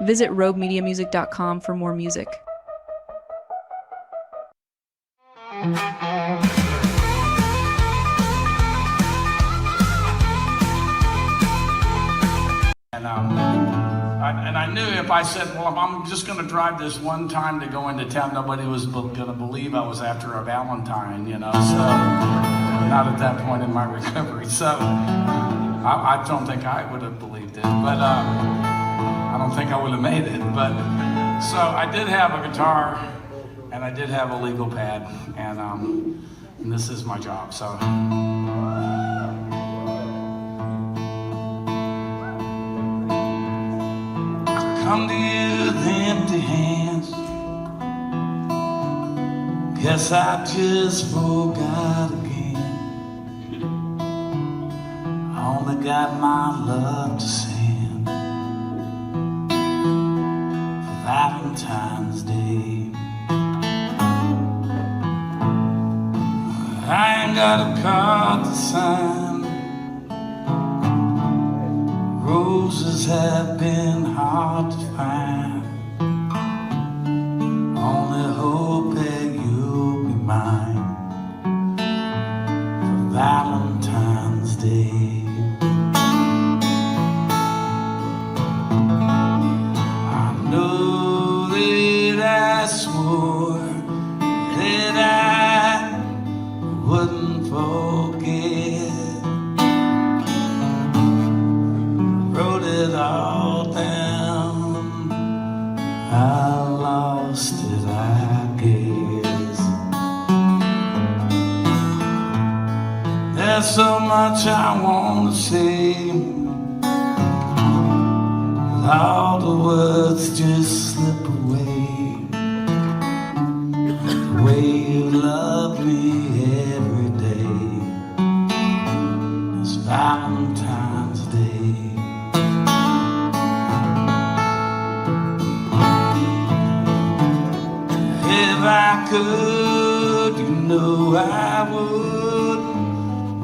Visit roguemediamusic.com for more music. And I knew if I said, well, I'm just going to drive this one time to go into town, nobody was going to believe I was after a Valentine, you know, so not at that point in my recovery. So I don't think I would have believed it, but I don't think I would have made it. But so I did have a guitar and I did have a legal pad, and this is my job, so. come to you with empty hands. Guess I just forgot again. I only got my love to send for Valentine's Day. I ain't got a card to sign. Roses have been hard to find. Only hope that you'll be mine for Valentine's Day. I know that I swore that I wouldn't forget. Wrote it all down. I lost it, I guess. There's so much I want to say, but all the words just slip away. The way you love me every day is Valentine's Day. If I could, you know I would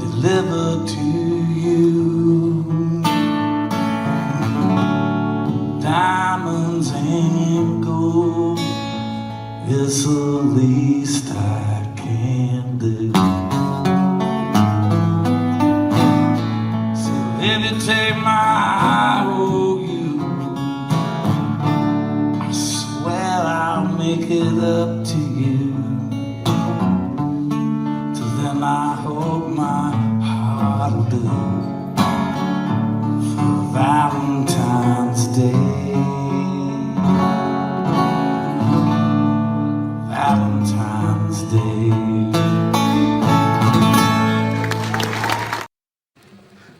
deliver to you diamonds and gold. It's the least I can do. So if you take my OU, I swear I'll make it up to you. Till then I hope my heart will do for Valentine's Day. Valentine's Day.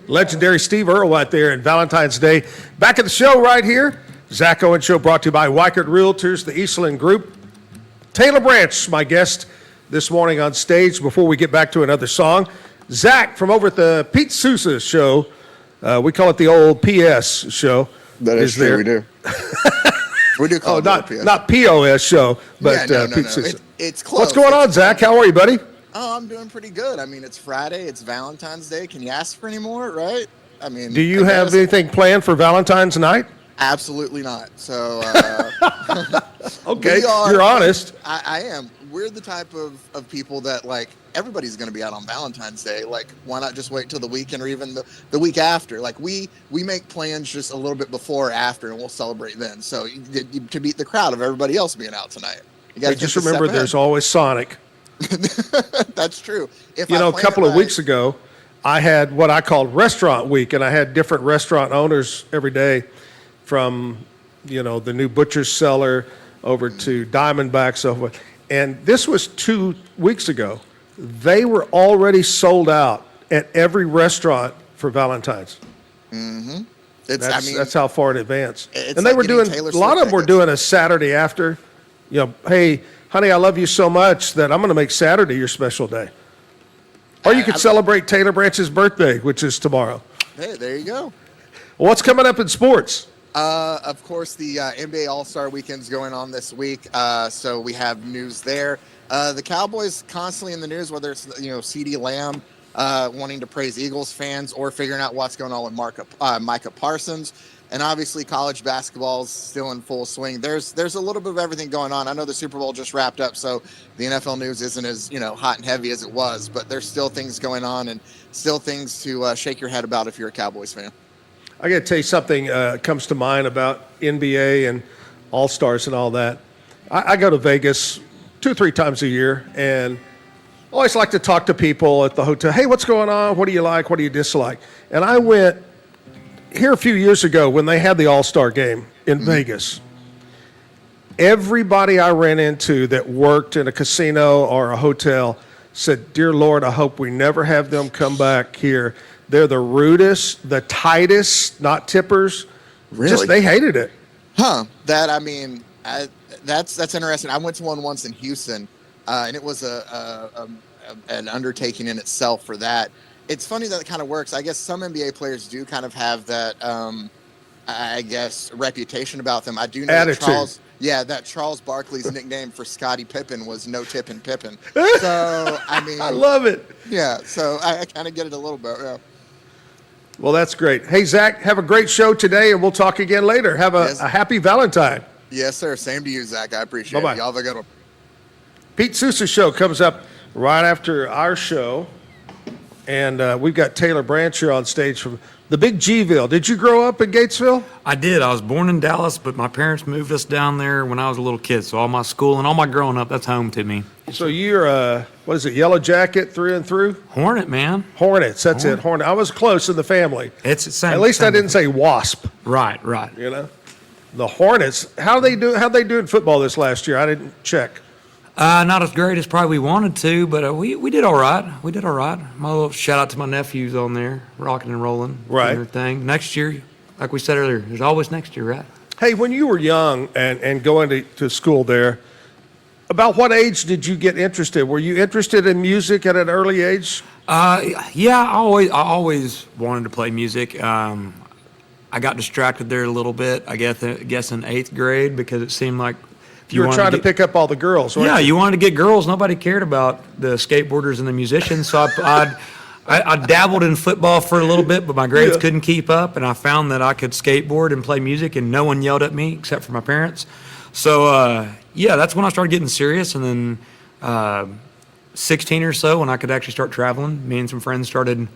Legendary Steve Earle out there in Valentine's Day. Back at the show right here. Zack Owen Show brought to you by Weichert Realtors, the Eastland Group. Taylor Branch, my guest this morning on stage. Before we get back to another song, Zach from over at the Pete Sousa Show, we call it the old PS Show. That is true, there. we do. We do call Oh, it not PS. not POS Show, but no, Pete Sousa. It's close. What's going on, Zach? How are you, buddy? Oh, I'm doing pretty good. I mean, it's Friday. It's Valentine's Day. Can you ask for any more, right? I mean, Do you have anything planned for Valentine's night? Absolutely not. So, Okay, you're honest. I am. We're the type of people that, like, everybody's going to be out on Valentine's Day. Like, why not just wait till the weekend or even the week after? Like, we make plans just a little bit before or after, and we'll celebrate then. So, to beat the crowd of everybody else being out tonight. You got to Just remember, there's always Sonic. That's true. If A couple of weeks ago, I had what I called Restaurant Week, and I had different restaurant owners every day from, the new Butcher's Cellar over to Diamondback, so forth. And this was 2 weeks ago. They were already sold out at every restaurant for Valentine's. Mm-hmm. That's how far in advance. It's And they like were getting doing, Taylor a lot Swift of them were tickets. doing a Saturday after, hey, honey, I love you so much that I'm going to make Saturday your special day. Or you could celebrate Taylor Branch's birthday, which is tomorrow. Hey, there you go. Well, what's coming up in sports? Of course, the NBA All-Star Weekend's going on this week, so we have news there. The Cowboys constantly in the news, whether it's CeeDee Lamb wanting to praise Eagles fans or figuring out what's going on with Micah Parsons, and obviously college basketball's still in full swing. There's a little bit of everything going on. I know the Super Bowl just wrapped up, so the NFL news isn't as hot and heavy as it was, but there's still things going on and still things to shake your head about if you're a Cowboys fan. I got to tell you something comes to mind about NBA and All-Stars and all that. I go to Vegas 2 or 3 times a year, and always like to talk to people at the hotel. Hey, what's going on? What do you like? What do you dislike? And I went here a few years ago when they had the All-Star game in Vegas. Everybody I ran into that worked in a casino or a hotel said, "Dear Lord, I hope we never have them come back here. They're the rudest, the tightest, not tippers." Really? Just they hated it. That's interesting. I went to one once in Houston, and it was an undertaking in itself for that. It's funny that it kind of works. I guess some NBA players do kind of have that, I guess, reputation about them. I do know Attitude. that Charles Barkley's nickname for Scottie Pippen was No Tippin' Pippen. So, I mean, I love it. Yeah, so I kind of get it a little bit. Yeah. Well, that's great. Hey, Zach, have a great show today, and we'll talk again later. Have a happy Valentine. Yes, sir. Same to you, Zach. I appreciate Bye-bye. it. Y'all have a good one. Pete Sousa's show comes up right after our show, and we've got Taylor Branch here on stage from the Big G-ville. Did you grow up in Gatesville? I did. I was born in Dallas, but my parents moved us down there when I was a little kid. So all my school and all my growing up, that's home to me. So you're, what is it, Yellow Jacket through and through? Hornet, man. Hornets, that's it, Hornet. I was close in the family. It's the same. At least I didn't say Wasp. Right. You know? The Hornets, how'd they do in football this last year? I didn't check. Not as great as probably we wanted to, but we did all right. We did all right. My little shout out to my nephews on there, rocking and rolling. Right. Doing their thing. Next year, like we said earlier, there's always next year, right? Hey, when you were young and going to school there, about what age did you get interested? Were you interested in music at an early age? Yeah, I always wanted to play music. I got distracted there a little bit, I guess in 8th grade, because it seemed like You were trying to pick up all the girls, weren't yeah, you? you wanted to get girls. Nobody cared about the skateboarders and the musicians. So I dabbled in football for a little bit, but my grades couldn't keep up, and I found that I could skateboard and play music, and no one yelled at me except for my parents. So, yeah, that's when I started getting serious, and then 16 or so, when I could actually start traveling, me and some friends started.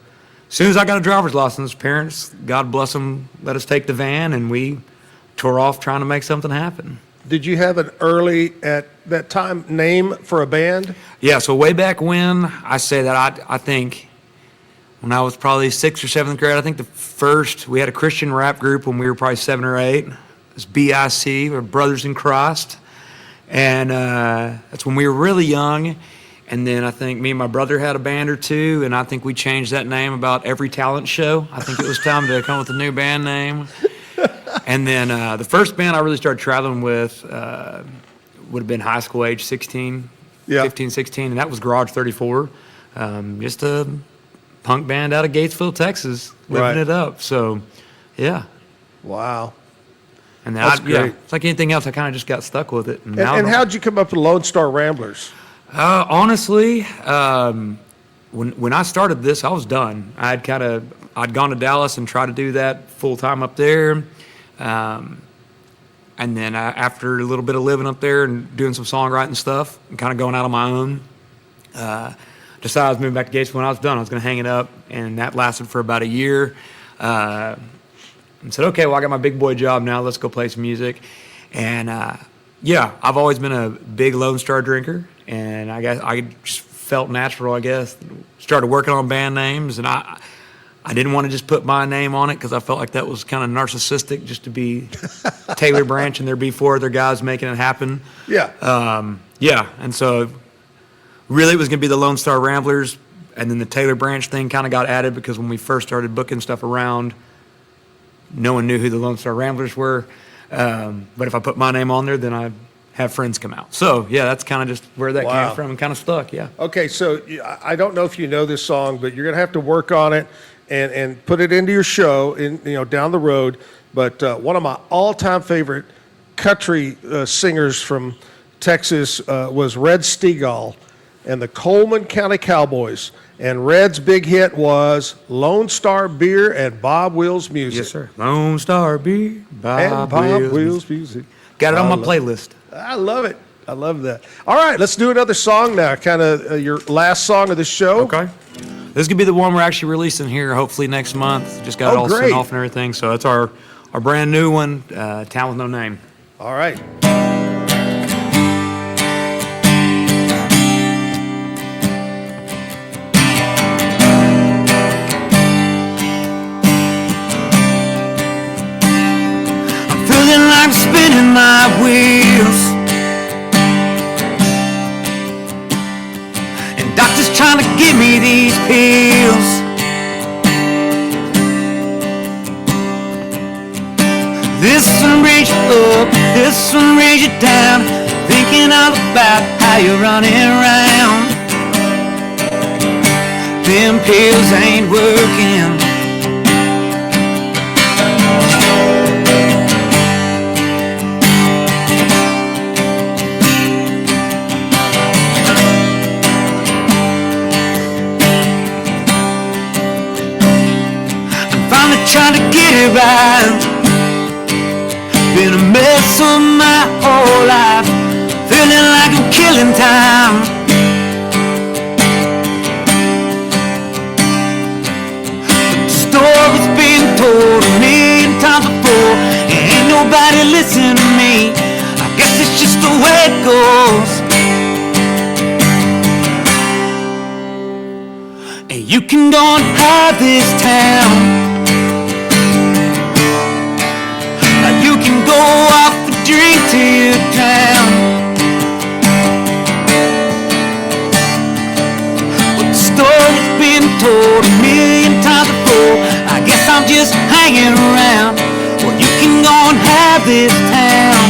As soon as I got a driver's license, parents, God bless them, let us take the van, and we tore off trying to make something happen. Did you have an early, at that time, name for a band? Yeah, so way back when, I say that I think when I was probably 6th or 7th grade, I think we had a Christian rap group when we were probably 7 or 8. It was BIC, or Brothers in Christ. And that's when we were really young. And then I think me and my brother had a band or two, and I think we changed that name about every talent show. I think it was time to come up with a new band name. And then the first band I really started traveling with would have been high school age, 15, 16, and that was Garage 34. Just a punk band out of Gatesville, Texas, living it up. So, yeah. Wow. And then That's great. it's like anything else, I kind of just got stuck with it. And how'd you come up with Lone Star Ramblers? Honestly, when I started this, I was done. I'd gone to Dallas and tried to do that full time up there. And then after a little bit of living up there and doing some songwriting stuff and kind of going out on my own, decided I was moving back to Gatesville. When I was done, I was going to hang it up, and that lasted for about a year. And said, okay, well, I got my big boy job now. Let's go play some music. And yeah, I've always been a big Lone Star drinker, and I guess I just felt natural. I guess started working on band names, and I didn't want to just put my name on it because I felt like that was kind of narcissistic, just to be Taylor Branch and there be 4 other guys making it happen. Yeah. Yeah, and so really it was going to be the Lone Star Ramblers, and then the Taylor Branch thing kind of got added because when we first started booking stuff around, no one knew who the Lone Star Ramblers were. But if I put my name on there, then I'd have friends come out. So, yeah, that's kind of just where that came from and kind of stuck, yeah. Okay, so I don't know if you know this song, but you're going to have to work on it and put it into your show down the road. But one of my all-time favorite country singers from Texas was Red Stegall and the Coleman County Cowboys. And Red's big hit was Lone Star Beer and Bob Wills Music. Yes, sir. Lone Star Beer, Bob Wills Music. Got it on my playlist. I love it. I love that. All right, let's do another song now, kind of your last song of the show. Okay. This could be the one we're actually releasing here hopefully next month. Just got it all sent off and everything. So that's our brand new one, Town With No Name. All right. I'm feeling like spinning my wheels, and doctors trying to give me these pills. This reach you're running around. Them pills ain't working. I'm finally trying to get it right. Been a mess of my whole life, feeling like I'm killing time. The story's been told a million times before, and ain't nobody listening to me. I guess it's just the way it goes. And you can go and have this town. You can go off and drink till you drown. But the story's been told a million times before. I guess I'm just hanging around. Well, you can go and have this town.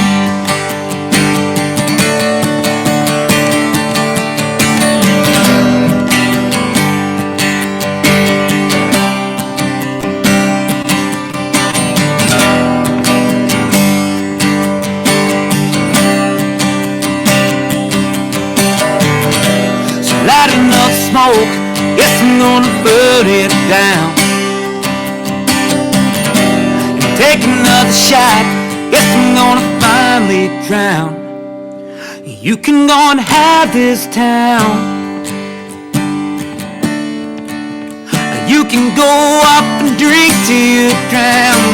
Lighting up smoke, yes, I'm gonna burn it down. And take another shot, yes, I'm gonna finally drown. You can go and have this town. You can go up and drink till you drown.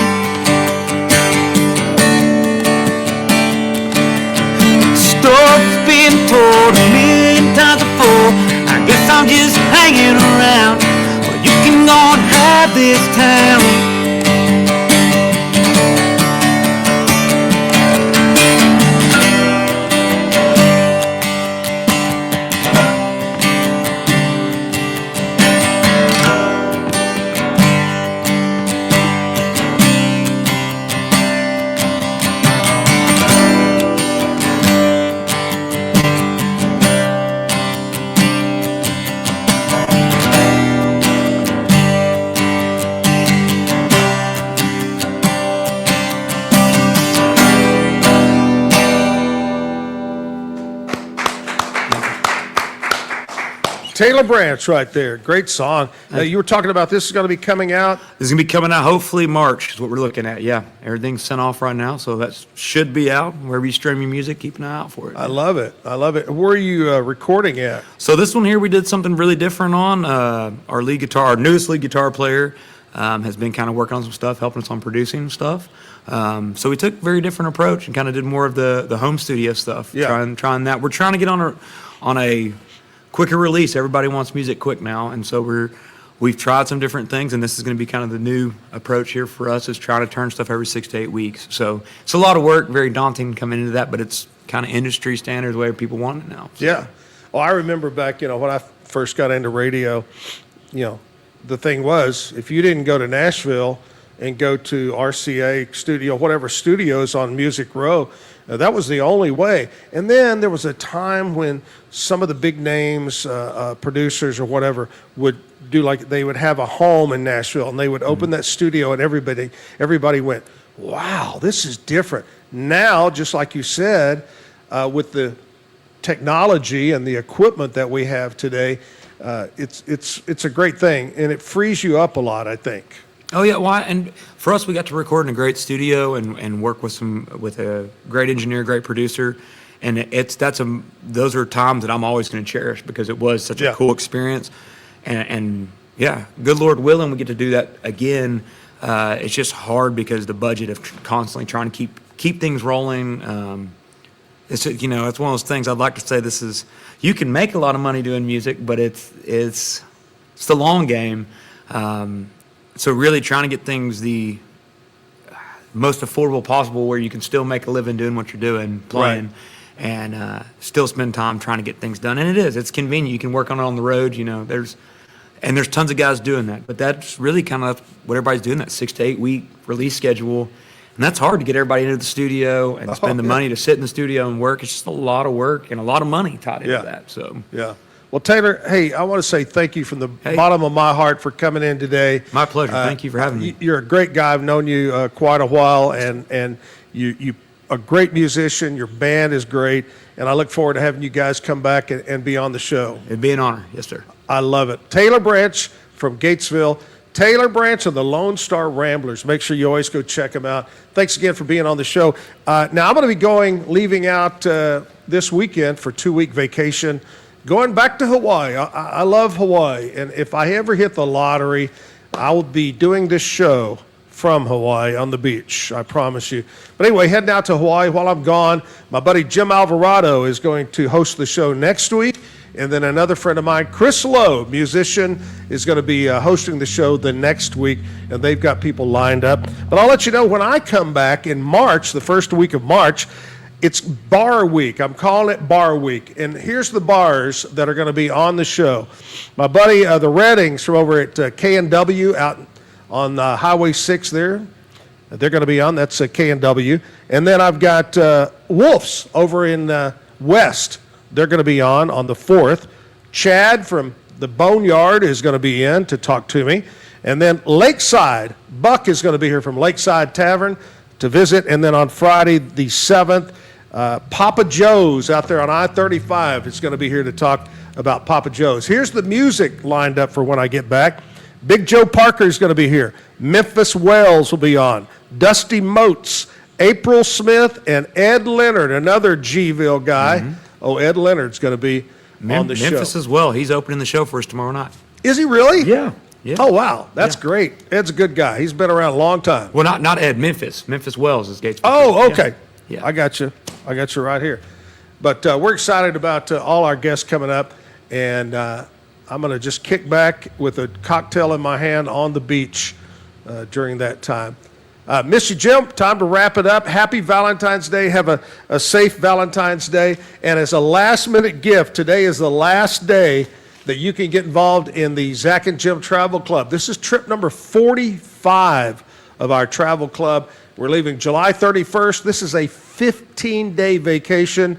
The story's been told a million times before. I guess I'm just hanging around. Well, you can go and have this town. Taylor Branch right there. Great song. You were talking about this is going to be coming out. This is going to be coming out hopefully March is what we're looking at. Yeah, everything's sent off right now, so that should be out. Wherever you stream your music, keep an eye out for it. I love it. I love it. Where are you recording at? So this one here we did something really different on. Our lead guitar, our newest lead guitar player has been kind of working on some stuff, helping us on producing stuff. So we took a very different approach and kind of did more of the home studio stuff. Yeah. Trying that. We're trying to get on a quicker release. Everybody wants music quick now, and so we've tried some different things, and this is going to be kind of the new approach here for us, is trying to turn stuff every 6 to 8 weeks. So it's a lot of work, very daunting coming into that, but it's kind of industry standard the way people want it now. So. Yeah. Well, I remember back, when I first got into radio, the thing was, if you didn't go to Nashville and go to RCA studio, whatever studios on Music Row, that was the only way. And then there was a time when some of the big names, producers or whatever, would do they would have a home in Nashville, and they would open that studio, and everybody went, wow, this is different. Now, just like you said, with the technology and the equipment that we have today, it's a great thing, and it frees you up a lot, I think. Oh yeah, well, and for us, we got to record in a great studio and work with a great engineer, great producer, and those are times that I'm always going to cherish because it was such a cool experience, and yeah, good Lord willing, we get to do that again. It's just hard because the budget of constantly trying to keep things rolling. It's it's one of those things. I'd like to say you can make a lot of money doing music, but it's the long game. So really trying to get things the most affordable possible where you can still make a living doing what you're doing, playing, and still spend time trying to get things done. And it's convenient. You can work on it on the road. There's tons of guys doing that. But that's really kind of what everybody's doing, that 6 to 8 week release schedule. And that's hard to get everybody into the studio and spend the money to sit in the studio and work. It's just a lot of work and a lot of money tied into that. So yeah. Well, Taylor, hey, I want to say thank you from the bottom of my heart for coming in today. My pleasure. Thank you for having me. You're a great guy. I've known you quite a while, and you a great musician. Your band is great, and I look forward to having you guys come back and be on the show. It'd be an honor. Yes, sir. I love it. Taylor Branch from Gatesville. Taylor Branch of the Lone Star Ramblers. Make sure you always go check them out. Thanks again for being on the show. Now, I'm going to be leaving out this weekend for 2-week vacation, going back to Hawaii. I love Hawaii, and if I ever hit the lottery, I will be doing this show from Hawaii on the beach, I promise you. But anyway, heading out to Hawaii while I'm gone, my buddy Jim Alvarado is going to host the show next week. And then another friend of mine, Chris Lowe, musician, is going to be hosting the show the next week, and they've got people lined up. But I'll let you know when I come back in March, the first week of March, it's Bar Week. I'm calling it Bar Week. And here's the bars that are going to be on the show. My buddy, the Reddings from over at K&W out on Highway 6 there. They're going to be on. That's K&W. And then I've got Wolf's over in West. They're going to be on the 4th. Chad from the Boneyard is going to be in to talk to me. And then Lakeside, Buck is going to be here from Lakeside Tavern to visit. And then on Friday the 7th, Papa Joe's out there on I-35 is going to be here to talk about Papa Joe's. Here's the music lined up for when I get back. Big Joe Parker is going to be here. Memphis Wells will be on. Dusty Motes, April Smith, and Ed Leonard, another G-ville guy. Mm-hmm. Oh, Ed Leonard's going to be on the show. Memphis as well. He's opening the show for us tomorrow night. Is he really? Yeah. Yeah. Oh, wow. That's great. Ed's a good guy. He's been around a long time. Well, not Ed, Memphis. Memphis Wells is Gates. Oh, okay. Yeah. I got you. I got you right here. But we're excited about all our guests coming up, and I'm going to just kick back with a cocktail in my hand on the beach during that time. Miss you, Jim. Time to wrap it up. Happy Valentine's Day. Have a safe Valentine's Day. And as a last-minute gift, today is the last day that you can get involved in the Zack and Jim Travel Club. This is trip number 45 of our travel club. We're leaving July 31st. This is a 15-day vacation.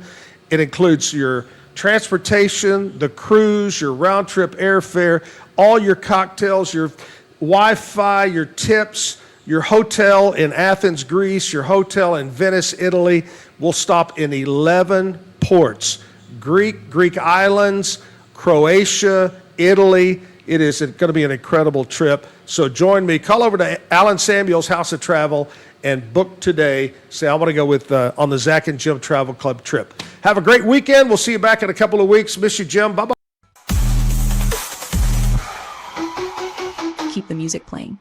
It includes your transportation, the cruise, your round-trip airfare, all your cocktails, your Wi-Fi, your tips, your hotel in Athens, Greece, your hotel in Venice, Italy. We'll stop in 11 ports, Greek islands, Croatia, Italy. It is going to be an incredible trip. So join me. Call over to Alan Samuel's House of Travel and book today. Say, I want to go with on the Zack and Jim Travel Club trip. Have a great weekend. We'll see you back in a couple of weeks. Miss you, Jim. Bye-bye. Keep the music playing.